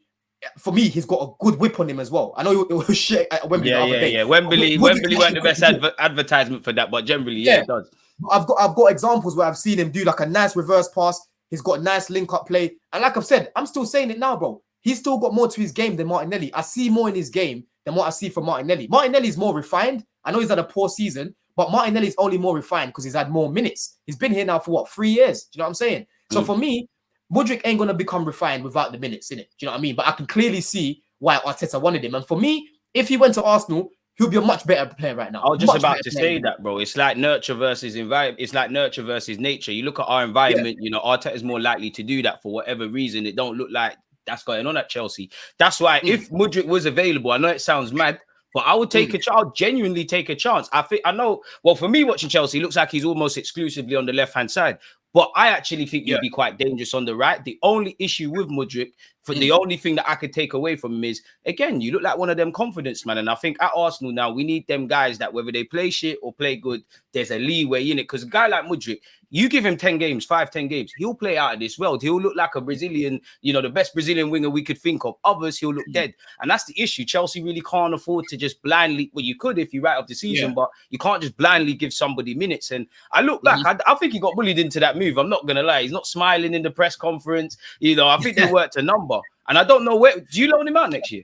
For me, he's got a good whip on him as well. I know it was shit at Wembley the other day. Yeah. Wembley weren't the best advertisement for that, but generally, it does. I've got examples where I've seen him do like a nice reverse pass. He's got nice link-up play. And like I've said, I'm still saying it now, bro. He's still got more to his game than Martinelli. I see more in his game than what I see from Martinelli. Martinelli's more refined. I know he's had a poor season, but Martinelli's only more refined because he's had more minutes. He's been here now for what, 3 years? Do you know what I'm saying? So for me, Mudryk ain't going to become refined without the minutes, innit? Do you know what I mean? But I can clearly see why Arteta wanted him. And for me, if he went to Arsenal, he'll be a much better player right now. I was just about to say that, bro. It's like nurture versus environment. It's like nurture versus nature. You look at our environment, you know, Arteta is more likely to do that for whatever reason. It don't look like that's going on at Chelsea. That's why if Mudryk was available, I know it sounds mad, but I would take a chance. I'll genuinely take a chance. I know. Well, for me, watching Chelsea, it looks like he's almost exclusively on the left-hand side. But I actually think he'd be quite dangerous on the right. The only issue with Mudryk, the only thing that I could take away from him is, again, you look like one of them confidence, man. And I think at Arsenal now, we need them guys that whether they play shit or play good, there's a leeway in it. Because a guy like Mudryk, you give him 10 games, 10 games, he'll play out of this world. He'll look like a Brazilian, you know, the best Brazilian winger we could think of. Others, he'll look dead. And that's the issue. Chelsea really can't afford to just blindly, well, you could if you write off the season, but you can't just blindly give somebody minutes. And I look back, I think he got bullied into that move. I'm not going to lie. He's not smiling in the press conference. You know, I think they worked a number. And I don't know where, do you loan him out next year?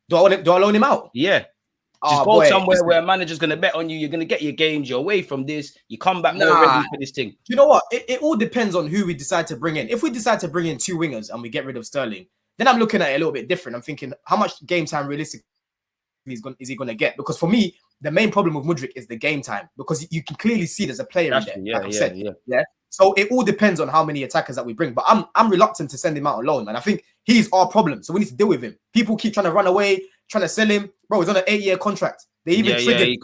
Do I loan him out? Yeah. Just go somewhere where a manager's going to bet on you. You're going to get your games. You're away from this. You come back more ready for this thing. You know what? It all depends on who we decide to bring in. If we decide to bring in 2 wingers and we get rid of Sterling, then I'm looking at it a little bit different. I'm thinking, how much game time realistically is he going to get? Because for me, the main problem with Mudryk is the game time, because you can clearly see there's a player in there. Like I said. So it all depends on how many attackers that we bring. But I'm reluctant to send him out alone, man. I think he's our problem. So we need to deal with him. People keep trying to run away, trying to sell him. Bro, he's on an 8-year contract. They even triggered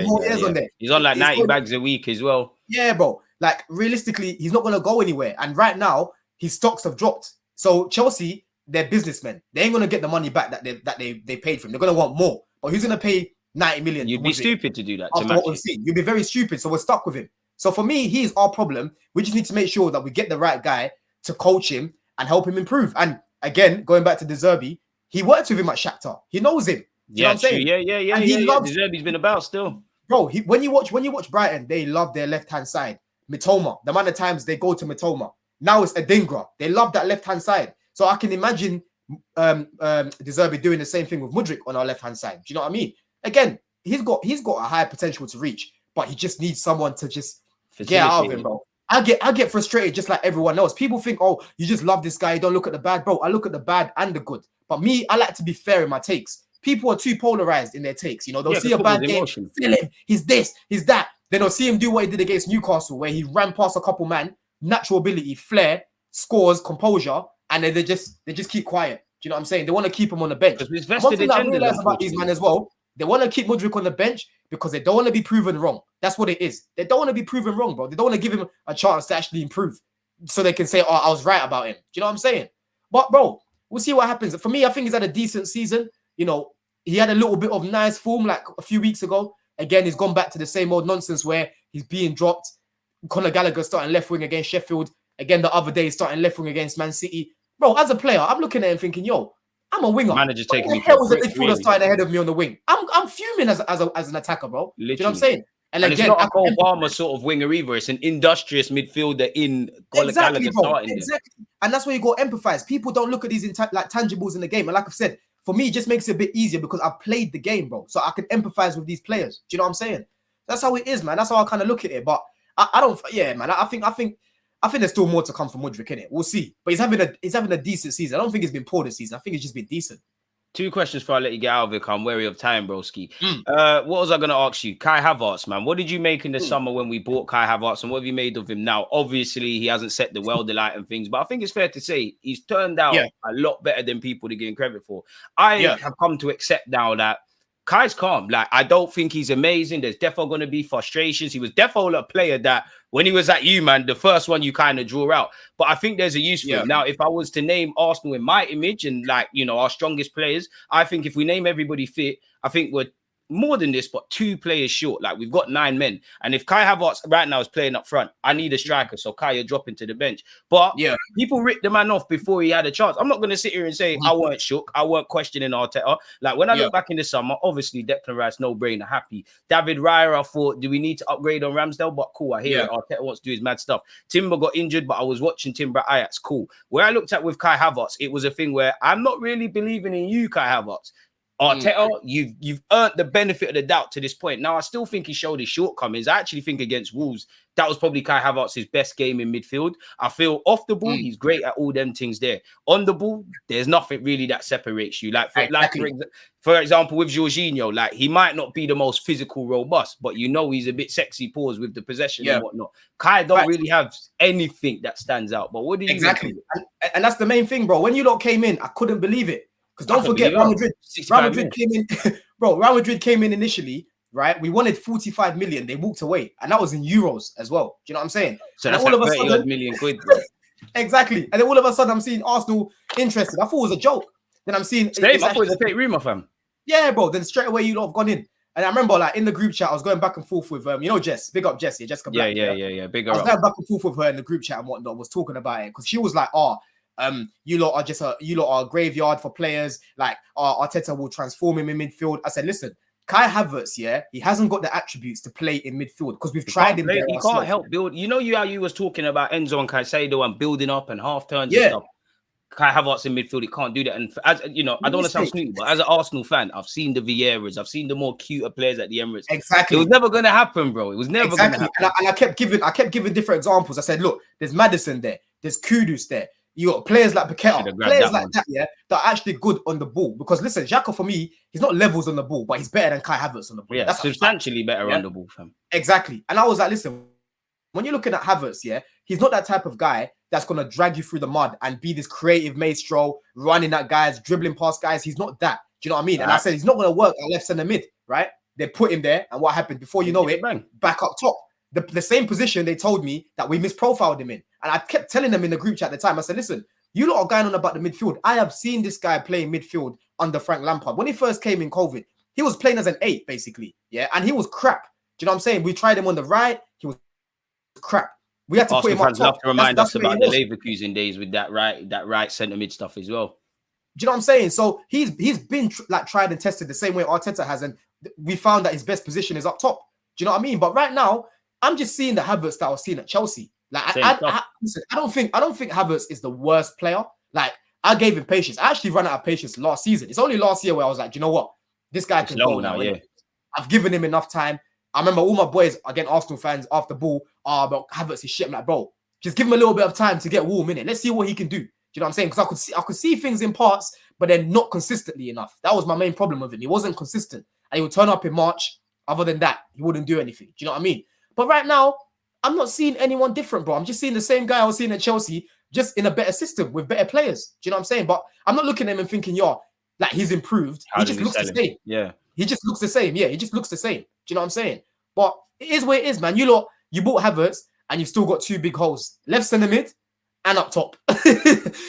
more years on there. He's on like 90 bags a week as well. Yeah, bro. Like realistically, he's not going to go anywhere. And right now, his stocks have dropped. So Chelsea, they're businessmen. They ain't going to get the money back that they paid for him. They're going to want more. But who's going to pay 90 million? You'd be stupid to do that. After what we've seen. You'd be very stupid. So we're stuck with him. So for me, he's our problem. We just need to make sure that we get the right guy to coach him and help him improve. And again, going back to De Zerbi, he worked with him at Shakhtar. He knows him. You know what I'm saying? Yeah. And he loves. De Zerbi's been about still. Bro, when you watch Brighton, they love their left-hand side. Mitoma, the amount of times they go to Mitoma. Now it's Adingra. They love that left-hand side. So I can imagine De Zerbi doing the same thing with Mudryk on our left-hand side. Do you know what I mean? Again, he's got a high potential to reach, but he just needs someone to just get out of him, bro. I get frustrated just like everyone else. People think, oh, you just love this guy. You don't look at the bad, bro. I look at the bad and the good. But me, I like to be fair in my takes. People are too polarized in their takes. You know, they'll see a bad game, feel him. He's this, he's that. Then they'll see him do what he did against Newcastle, where he ran past a couple man, natural ability, flair, scores, composure, and then they just keep quiet. Do you know what I'm saying? They want to keep him on the bench. One thing I realize about these men as well, they want to keep Mudryk on the bench because they don't want to be proven wrong. That's what it is. They don't want to be proven wrong, bro. They don't want to give him a chance to actually improve so they can say, oh, I was right about him. Do you know what I'm saying? But, bro, we'll see what happens. For me, I think he's had a decent season. You know, he had a little bit of nice form like a few weeks ago. Again, he's gone back to the same old nonsense where he's being dropped. Conor Gallagher starting left wing against Sheffield. Again, the other day, he's starting left wing against Man City. Bro, as a player, I'm looking at him thinking, yo, I'm a winger. Manager's taking me for a midfielder starting ahead of me on the wing. I'm fuming as an attacker, bro. Literally. Do you know what I'm saying? And again, it's not a Cole Palmer sort of winger either. It's an industrious midfielder in Gallagher starting. Exactly. And that's where you got to empathize. People don't look at these like tangibles in the game. And like I've said, for me, it just makes it a bit easier because I've played the game, bro. So I can empathize with these players. Do you know what I'm saying? That's how it is, man. That's how I kind of look at it. But I don't, yeah, man. I think there's still more to come from Mudryk, innit? We'll see. But he's having a decent season. I don't think it's been poor this season. I think it's just been decent. 2 questions before I let you get out of it. I'm wary of time, broski. What was I going to ask you? Kai Havertz, man. What did you make in the summer when we bought Kai Havertz, and what have you made of him now? Obviously, he hasn't set the world alight and things, but I think it's fair to say he's turned out a lot better than people are giving credit for. I have come to accept now that Kai's calm. Like, I don't think he's amazing. There's definitely going to be frustrations. He was definitely a player that when he was at you, man, the first one you kind of draw out. But I think there's a use for him. Now, if I was to name Arsenal in my image and like, you know, our strongest players, I think if we name everybody fit, I think we're more than this, but 2 players short. Like, we've got 9 men. And if Kai Havertz right now is playing up front, I need a striker. So Kai, you're dropping to the bench. But people ripped the man off before he had a chance. I'm not going to sit here and say I weren't shook. I weren't questioning Arteta. Like, when I look back in the summer, obviously Declan Rice, no brainer, happy. David Raya, I thought, do we need to upgrade on Ramsdale? But cool, I hear it. Arteta wants to do his mad stuff. Timber got injured, but I was watching Timber at Ajax. Cool. Where I looked at with Kai Havertz, it was a thing where I'm not really believing in you, Kai Havertz. Arteta, you've earned the benefit of the doubt to this point. Now, I still think he showed his shortcomings. I actually think against Wolves, that was probably Kai Havertz's best game in midfield. I feel off the ball, he's great at all them things there. On the ball, there's nothing really that separates you. Like, for example, with Jorginho, like, he might not be the most physical, robust, but you know he's a bit sexy paws with the possession and whatnot. Kai don't really have anything that stands out. But what do you exactly? And that's the main thing, bro. When you lot came in, I couldn't believe it. Because don't forget, Real Madrid came in, bro. Real Madrid came in initially, right? We wanted 45 million. They walked away, and that was in euros as well. Do you know what I'm saying? So that's all of a sudden, million quid. Exactly. And then all of a sudden, I'm seeing Arsenal interested. I thought it was a joke. Then I'm seeing. I thought it was a fake rumor, fam. Yeah, bro. Then straight away, you lot have gone in. And I remember, like, in the group chat, I was going back and forth with, you know, Jess. Big up Jess, Jessica Black. Yeah. Big up. I was going back and forth with her in the group chat and whatnot. Was talking about it because she was like, you lot are just a graveyard for players. Like, Arteta will transform him in midfield. I said, listen, Kai Havertz, he hasn't got the attributes to play in midfield because we've tried him. He can't help build. You know, how you was talking about Enzo and Caicedo and building up and half turns and stuff. Kai Havertz in midfield, he can't do that. And as you know, I don't want to sound snoopy, but as an Arsenal fan, I've seen the Vieiras, I've seen the more cuter players at the Emirates. Exactly, it was never going to happen, bro. It was never going to happen. And I kept giving different examples. I said, look, there's Maddison there, there's Kudus there. You got players like Paqueta, players like that, that are actually good on the ball. Because listen, Xhaka for me, he's not levels on the ball, but he's better than Kai Havertz on the ball. Yeah, that's substantially better on the ball, fam. Exactly. And I was like, listen, when you're looking at Havertz, he's not that type of guy that's gonna drag you through the mud and be this creative maestro, running at guys, dribbling past guys. He's not that. Do you know what I mean? Right. And I said he's not gonna work at left centre mid, right? They put him there, and what happened before you know it, back up top. The same position they told me that we misprofiled him in. And I kept telling them in the group chat at the time, I said, listen, you lot are going on about the midfield. I have seen this guy play midfield under Frank Lampard. When he first came in COVID, he was playing as an 8, basically. Yeah, and he was crap. Do you know what I'm saying? We tried him on the right, he was crap. We had to put him on top. Love to remind us about the Leverkusen days with that right centre mid stuff as well. Do you know what I'm saying? So he's been tried and tested the same way Arteta has, and we found that his best position is up top. Do you know what I mean? But right now, I'm just seeing the Havertz that I was seeing at Chelsea. Like, listen, I don't think Havertz is the worst player. Like, I gave him patience. I actually ran out of patience last season. It's only last year where I was like, you know what? This guy can go now. Yeah. I've given him enough time. I remember all my boys, again, Arsenal fans, after ball, but Havertz is shit. I'm like, bro, just give him a little bit of time to get warm in it. Let's see what he can do. Do you know what I'm saying? Because I could see things in parts, but then not consistently enough. That was my main problem with him. He wasn't consistent. And he would turn up in March. Other than that, he wouldn't do anything. Do you know what I mean? But right now, I'm not seeing anyone different, bro. I'm just seeing the same guy I was seeing at Chelsea, just in a better system with better players. Do you know what I'm saying? But I'm not looking at him and thinking, like, he's improved. He just looks the same. Yeah. He just looks the same. Yeah, he just looks the same. Do you know what I'm saying? But it is where it is, man. You bought Havertz and you've still got 2 big holes. Left centre mid and up top.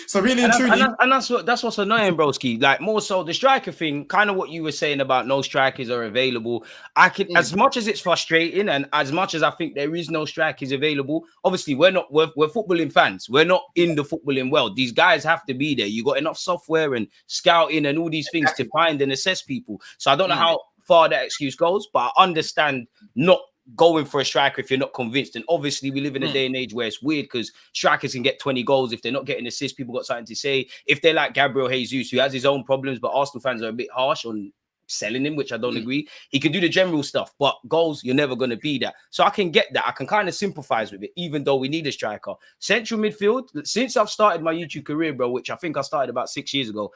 So really and truly. And that's what's annoying, broski. Like, more so the striker thing, kind of what you were saying about no strikers are available. I can, as much as it's frustrating and as much as I think there is no strikers available, obviously we're footballing fans. We're not in the footballing world. These guys have to be there. You got enough software and scouting and all these things to find and assess people. So I don't know how far that excuse goes, but I understand not going for a striker if you're not convinced. And obviously we live in a day and age where it's weird because strikers can get 20 goals. If they're not getting assists, people got something to say. If they're like Gabriel Jesus, who has his own problems, but Arsenal fans are a bit harsh on selling him, which I don't agree. He can do the general stuff, but goals, you're never going to be that. So I can get that. I can kind of sympathize with it, even though we need a striker. Central midfield, since I've started my YouTube career, bro, which I think I started about 6 years ago,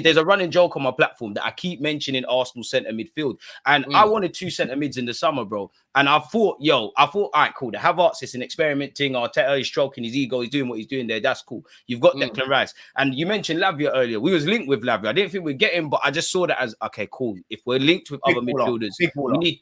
there's a running joke on my platform that I keep mentioning Arsenal centre midfield. And I wanted 2 centre mids in the summer, bro. And I thought, all right, cool. The Havertz is an experiment thing. Arteta is stroking his ego. He's doing what he's doing there. That's cool. You've got Declan Rice. And you mentioned Lavia earlier. We was linked with Lavia. I didn't think we'd get him, but I just saw that as, okay, cool. If we're linked with other midfielders, we need,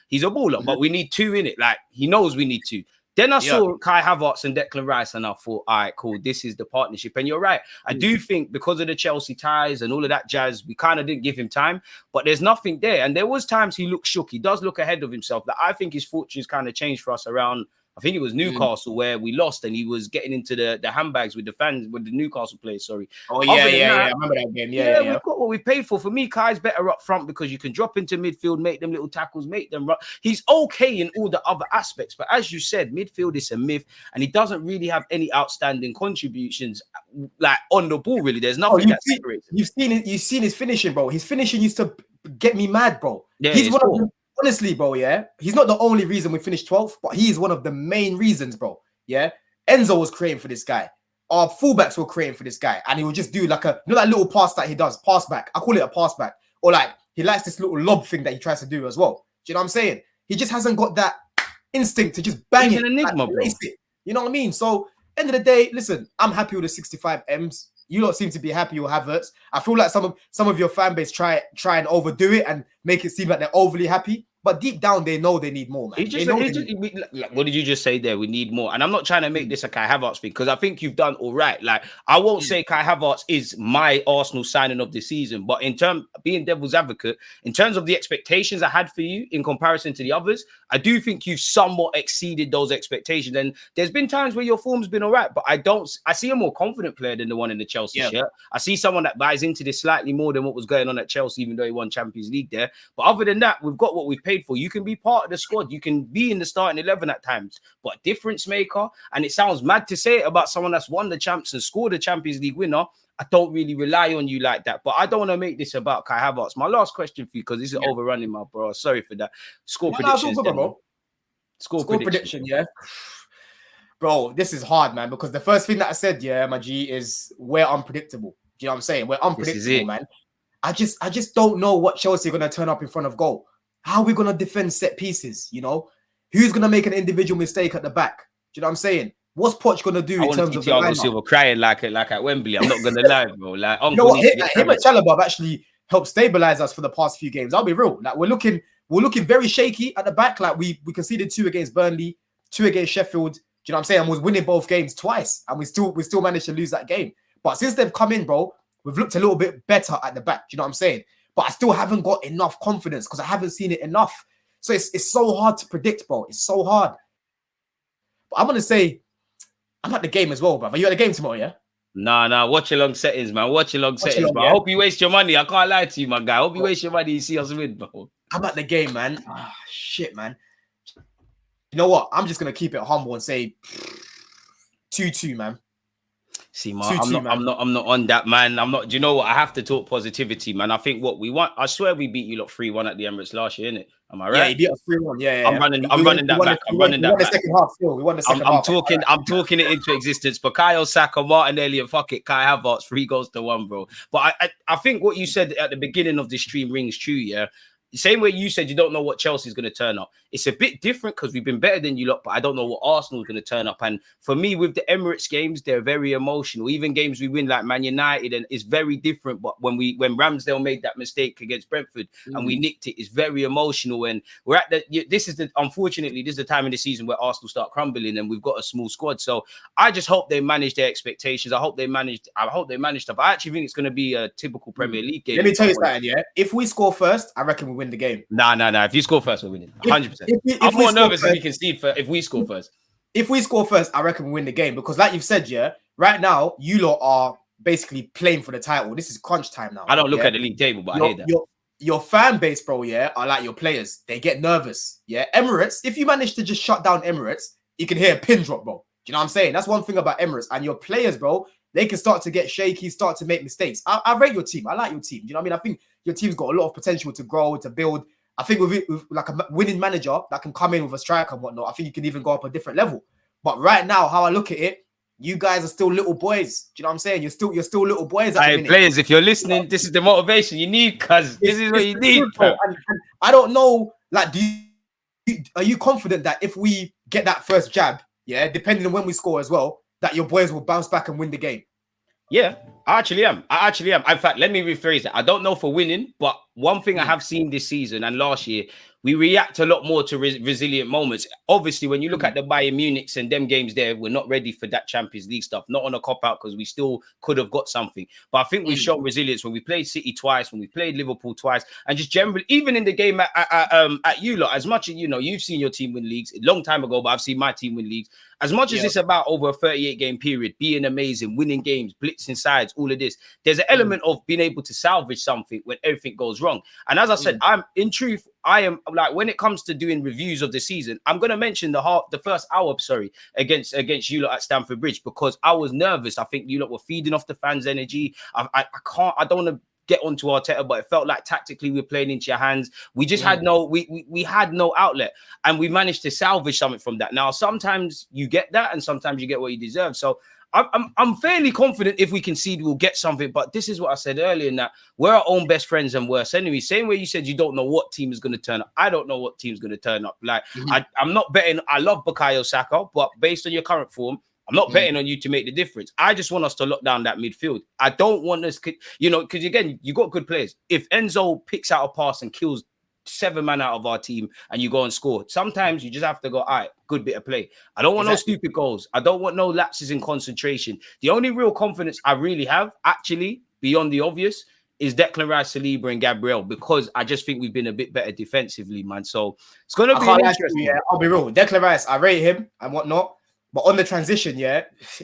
he's a baller, but we need 2 in it. Like, he knows we need 2. Then I saw Kai Havertz and Declan Rice, and I thought, all right, cool, this is the partnership. And you're right. I do think because of the Chelsea ties and all of that jazz, we kind of didn't give him time, but there's nothing there. And there was times he looked shook. He does look ahead of himself. That I think his fortunes kind of changed for us around, I think it was Newcastle where we lost and he was getting into the handbags with the fans, with the Newcastle players, sorry. Oh, yeah. I remember that game. Yeah. We've got what we paid for. For me, Kai's better up front because you can drop into midfield, make them little tackles, make them run. He's okay in all the other aspects. But as you said, midfield is a myth and he doesn't really have any outstanding contributions like on the ball, really. There's nothing that separates him. You've seen his finishing, bro. His finishing used to get me mad, bro. Yeah, he's one of them. Honestly, bro, he's not the only reason we finished 12th, but he is one of the main reasons, bro. Enzo was creating for this guy. Our fullbacks were creating for this guy, and he would just do like that little pass that he does, pass back. I call it a pass back, or like he likes this little lob thing that he tries to do as well. Do you know what I'm saying? He just hasn't got that instinct to just bang it. An enigma, bro. You know what I mean? So, end of the day, listen, I'm happy with the 65 M's. You don't seem to be happy with Havertz. I feel like some of your fan base try and overdo it and make it seem like they're overly happy. But deep down, they know they need more, man. What did you just say there? We need more. And I'm not trying to make this a Kai Havertz thing because I think you've done all right. Like, I won't say Kai Havertz is my Arsenal signing of the season, but in terms being devil's advocate, in terms of the expectations I had for you in comparison to the others, I do think you've somewhat exceeded those expectations. And there's been times where your form's been all right, but I see a more confident player than the one in the Chelsea shirt. I see someone that buys into this slightly more than what was going on at Chelsea, even though he won Champions League there. But other than that, we've got what we've paid for. You can be part of the squad. You can be in the starting 11 at times, but difference maker. And it sounds mad to say it about someone that's won the champs and scored a Champions League winner. I don't really rely on you like that, but I don't want to make this about Kai Havertz. My last question for you, because this is overrunning, my bro. Sorry for that. Score predictions. Score prediction, Bro, this is hard, man, because the first thing that I said, my G, is we're unpredictable. Do you know what I'm saying? We're unpredictable, man. I just don't know what Chelsea are going to turn up in front of goal. How are we going to defend set pieces, you know? Who's going to make an individual mistake at the back? Do you know what I'm saying? What's Poch going to do in terms of the lineup? Silva crying like at Wembley. I'm not going to lie, bro. Like, you know what? Him and Chalobah have actually helped stabilize us for the past few games. I'll be real. Like, we're looking very shaky at the back. Like, we conceded 2 against Burnley, 2 against Sheffield. Do you know what I'm saying? And we're winning both games twice, and we still managed to lose that game. But since they've come in, bro, we've looked a little bit better at the back. Do you know what I'm saying? But I still haven't got enough confidence because I haven't seen it enough. So it's so hard to predict, bro. It's so hard. But I'm going to say I'm at the game as well, bro. Are you at the game tomorrow, yeah? Nah. Watch your long settings, man. Watch your long settings, bro. I hope you waste your money. I can't lie to you, my guy. I hope you waste your money. You see us win, bro. I'm at the game, man. Shit, man. You know what? I'm just going to keep it humble and say 2-2, man. See, man, I'm not on that, man. I'm not. Do you know what? I have to talk positivity, man. I think what we want. I swear we beat you lot 3-1 at the Emirates last year, innit? Am I right? Yeah, you beat us 3-1. Yeah. I'm running that back. We won the second half. Still, we won the second half. I'm talking it into existence. Bukayo Saka, Martin Elliott, fuck it, Kai Havertz, 3-1, bro. But I think what you said at the beginning of the stream rings true. Yeah. Same way you said you don't know what Chelsea's going to turn up. It's a bit different because we've been better than you lot, but I don't know what Arsenal's going to turn up. And for me, with the Emirates games, they're very emotional. Even games we win like Man United, and it's very different. But when Ramsdale made that mistake against Brentford and we nicked it, it's very emotional. And we're at unfortunately, this is the time in the season where Arsenal start crumbling and we've got a small squad. So I just hope they manage their expectations. I hope they manage stuff. I actually think it's going to be a typical Premier League game. Let me tell you something, yeah. If we score first, I reckon we win the game. Nah. If you score first, we're winning. 100%. I'm more nervous if we concede if we score first. If we score first, I reckon we win the game because, like you've said, yeah, right now you lot are basically playing for the title. This is crunch time now. I don't look at the league table, but I hear that. Your fan base, bro, yeah, are like your players. They get nervous, yeah. Emirates, if you manage to just shut down Emirates, you can hear a pin drop, bro. Do you know what I'm saying? That's one thing about Emirates. And your players, bro, they can start to get shaky, start to make mistakes. I rate your team. I like your team. Do you know what I mean? I think your team's got a lot of potential to grow, to build. I think with like a winning manager that can come in with a striker and whatnot, I think you can even go up a different level. But right now, how I look at it, you guys are still little boys. Do you know what I'm saying? You're still little boys at the minute. Players, if you're listening, this is the motivation you need, cuz this is what you need. And I don't know, like, are you confident that if we get that first jab, yeah, depending on when we score as well, that your boys will bounce back and win the game? Yeah, I actually am. In fact, let me rephrase it. I don't know for winning, but one thing I have seen this season and last year, we react a lot more to resilient moments. Obviously, when you look at the Bayern Munichs and them games there, we're not ready for that Champions League stuff. Not on a cop-out because we still could have got something. But I think we've shown resilience when we played City twice, when we played Liverpool twice, and just generally, even in the game at you lot, as much as, you know, you've seen your team win leagues a long time ago, but I've seen my team win leagues. As much as it's about over a 38-game period, being amazing, winning games, blitzing sides, all of this, there's an element of being able to salvage something when everything goes wrong. And as I said, I am like, when it comes to doing reviews of the season, I'm going to mention the first hour, against you lot at Stamford Bridge, because I was nervous. I think you lot were feeding off the fans' energy. I don't want to get onto Arteta, but it felt like tactically we were playing into your hands. We just had we had no outlet, and we managed to salvage something from that. Now, sometimes you get that, and sometimes you get what you deserve. So I'm fairly confident if we concede, we'll get something. But this is what I said earlier, in that we're our own best friends and worst enemies. Same way you said you don't know what team is going to turn up. I don't know what team's going to turn up. Like, I'm not betting. I love Bukayo Saka, but based on your current form, I'm not betting on you to make the difference. I just want us to lock down that midfield. I don't want us, you know, because again, you got good players. If Enzo picks out a pass and kills 7 men out of our team and you go and score, sometimes you just have to go, all right, good bit of play. I don't want no stupid goals. I don't want no lapses in concentration. The only real confidence I really have, actually, beyond the obvious, is Declan Rice, Saliba, and Gabriel, because I just think we've been a bit better defensively, man. So it's going to be interesting. I'll be real. Declan Rice, I rate him and whatnot. But on the transition,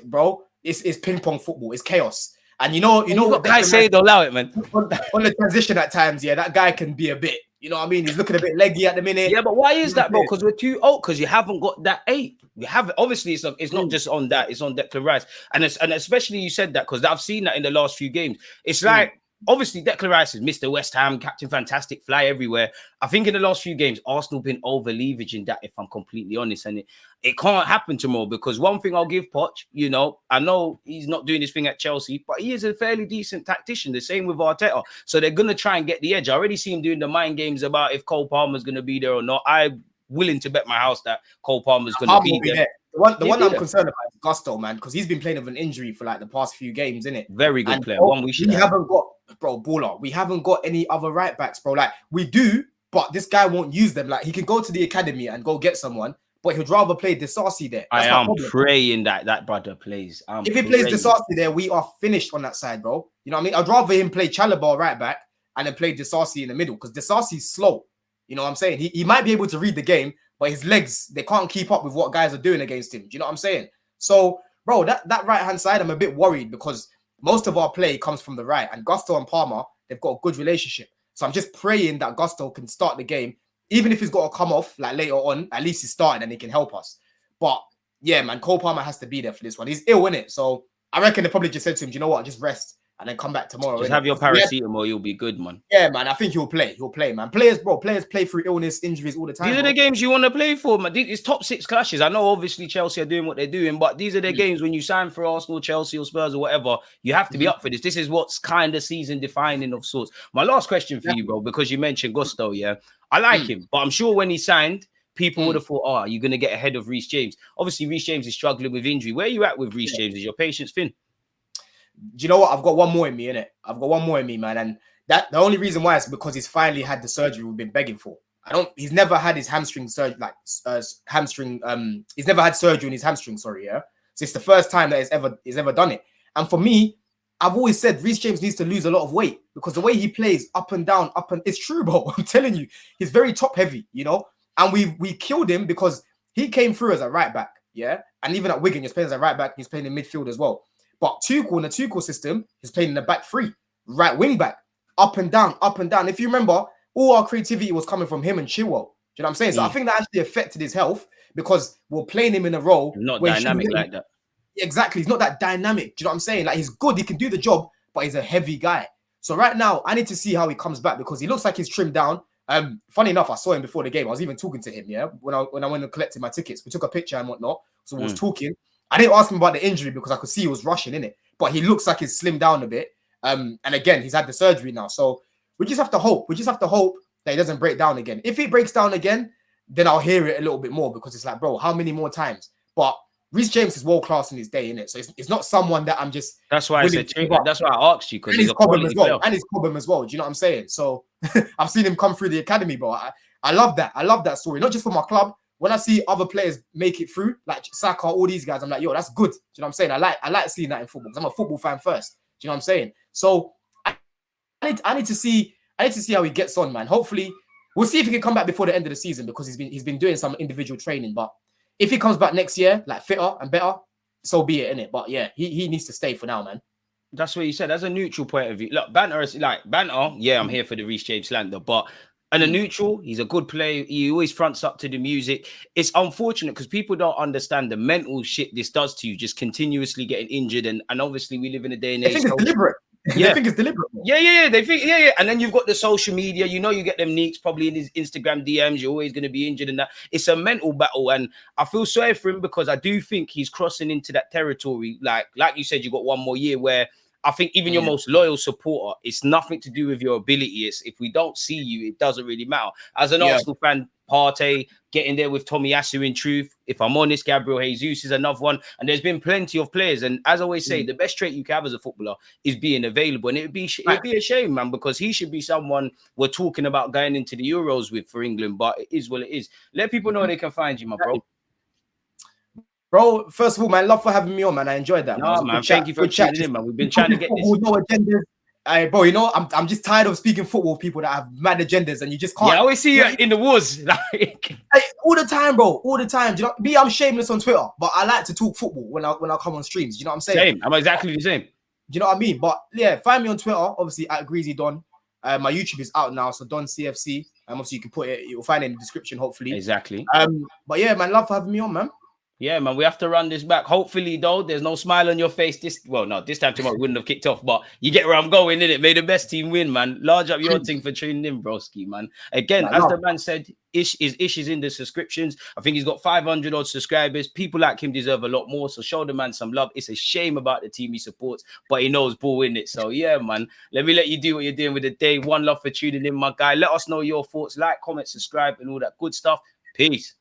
bro, it's ping pong football. It's chaos. And you know what guys say, don't allow it, man. On the transition at times, that guy can be a bit, you know what I mean? He's looking a bit leggy at the minute. Yeah, but why is that, bro? Because we're too old, because you haven't got that 8. We have, obviously, it's not just on that, it's on Declan Rice. And especially you said that, because I've seen that in the last few games. It's like, obviously, Declan Rice is Mr. West Ham, Captain Fantastic, fly everywhere. I think in the last few games, Arsenal been over-leveraging that, if I'm completely honest. And it can't happen tomorrow, because one thing I'll give Poch, you know, I know he's not doing this thing at Chelsea, but he is a fairly decent tactician. The same with Arteta. So they're going to try and get the edge. I already see him doing the mind games about if Cole Palmer's going to be there or not. I'm willing to bet my house that Cole Palmer's going to be there. The one I'm concerned about is Gusto, man, because he's been playing with an injury for like the past few games, innit? Very good player. One we haven't got, bro, baller. We haven't got any other right backs, bro. Like, we do, but this guy won't use them. Like, he can go to the academy and go get someone, but he'd rather play Disasi there. I am praying that brother plays. If he plays Disasi there, we are finished on that side, bro. You know what I mean? I'd rather him play Chalobah right back and then play Disasi in the middle, because Disasi's slow. You know what I'm saying? He might be able to read the game, but his legs, they can't keep up with what guys are doing against him. Do you know what I'm saying? So, bro, that right-hand side, I'm a bit worried, because most of our play comes from the right, and Gusto and Palmer, they've got a good relationship. So I'm just praying that Gusto can start the game. Even if he's got to come off like later on, at least he's starting and he can help us. But yeah, man, Cole Palmer has to be there for this one. He's ill, innit? So I reckon they probably just said to him, do you know what? Just rest and then come back tomorrow. Just have your paracetamol, you'll be good, man. Yeah, man. I think he'll play. He'll play, man. Players play through illness, injuries all the time. These are the games you want to play for, man. It's top 6 clashes. I know, obviously, Chelsea are doing what they're doing, but these are the games when you sign for Arsenal, Chelsea, or Spurs, or whatever. You have to be up for this. This is what's kind of season defining of sorts. My last question for you, bro, because you mentioned Gusto, I like him, but I'm sure when he signed, people would have thought, oh, you're going to get ahead of Reece James. Obviously, Reece James is struggling with injury. Where are you at with Reece James? Is your patience thin? Do you know what? I've got one more in me, innit? I've got one more in me, man. And that the only reason why is because he's finally had the surgery we've been begging for. He's never had his hamstring surgery, he's never had surgery in his hamstring, So it's the first time that he's ever done it. And for me, I've always said Reece James needs to lose a lot of weight, because the way he plays up and down, it's true, bro. I'm telling you, he's very top heavy, you know? And we killed him because he came through as a right back, And even at Wigan, he's playing as a right back, he's playing in midfield as well. But Tuchel, in the Tuchel system, he's playing in the back 3, right wing back, up and down, up and down. If you remember, all our creativity was coming from him and Chilwell. Do you know what I'm saying? So I think that actually affected his health, because we're playing him in a role. Not dynamic like that. Exactly. He's not that dynamic. Do you know what I'm saying? Like, he's good. He can do the job, but he's a heavy guy. So right now, I need to see how he comes back, because he looks like he's trimmed down. Funny enough, I saw him before the game. I was even talking to him, when I went and collected my tickets. We took a picture and whatnot. So we was talking. I didn't ask him about the injury because I could see he was rushing in it, but he looks like he's slimmed down a bit. And again, he's had the surgery now, so we just have to hope. We just have to hope that he doesn't break down again. If he breaks down again, then I'll hear it a little bit more because it's like, bro, how many more times? But Reece James is world class in his day, innit? So it's not someone that I'm just. That's why I said. That's why I asked you because he's a quality player. And he's Cobham as well. Do you know what I'm saying? So I've seen him come through the academy, bro. I love that. I love that story. Not just for my club. When I see other players make it through, like Saka, all these guys, I'm like, yo, that's good. Do you know what I'm saying? I like seeing that in football because I'm a football fan first. Do you know what I'm saying? So I need to see how he gets on, man. Hopefully, we'll see if he can come back before the end of the season because he's been doing some individual training. But if he comes back next year, like fitter and better, so be it, innit? But yeah, he needs to stay for now, man. That's what you said. As a neutral point of view, look, banter is like banter. Yeah, I'm here for the Reece James slander, but and a neutral, he's a good player. He always fronts up to the music. It's unfortunate because people don't understand the mental shit this does to you, just continuously getting injured. And obviously, we live in a day and age. I think it's deliberate. Yeah. They think it's deliberate. Yeah. They think, yeah. And then you've got the social media. You know, you get them neeks probably in his Instagram DMs. You're always going to be injured and that. It's a mental battle. And I feel sorry for him because I do think he's crossing into that territory. Like you said, you got one more year where I think even your most loyal supporter, it's nothing to do with your ability. It's if we don't see you, it doesn't really matter. As an Arsenal fan, Partey getting there with Tomiyasu in truth. If I'm honest, Gabriel Jesus is another one. And there's been plenty of players. And as I always say, the best trait you can have as a footballer is being available. And it'd be a shame, man, because he should be someone we're talking about going into the Euros with for England. But it is what it is. Let people know they can find you, my bro. Bro, first of all, man, love for having me on, man. I enjoyed that. No, man. Thank you for tuning in, man. We've been trying to get this. No agendas. Bro, you know, I'm just tired of speaking football with people that have mad agendas and you just can't. Yeah, I always see you in the woods. Like, all the time, bro. All the time. Do you know, I'm shameless on Twitter, but I like to talk football when I come on streams. Do you know what I'm saying? Same. I'm exactly the same. Do you know what I mean? But yeah, find me on Twitter, obviously at Greasy Don. My YouTube is out now, so Don CFC. Obviously you can put it, you'll find it in the description, hopefully. Exactly. But yeah, man, love for having me on, man. Yeah, man, we have to run this back. Hopefully, though, there's no smile on your face. This time tomorrow wouldn't have kicked off, but you get where I'm going, innit? May the best team win, man. Large up your thing for tuning in, broski, man. Again, as the man said, Ish is in the subscriptions. I think he's got 500 odd subscribers. People like him deserve a lot more, so show the man some love. It's a shame about the team he supports, but he knows ball in it. So yeah, man, let me let you do what you're doing with the day. One love for tuning in, my guy. Let us know your thoughts. Like, comment, subscribe, and all that good stuff. Peace.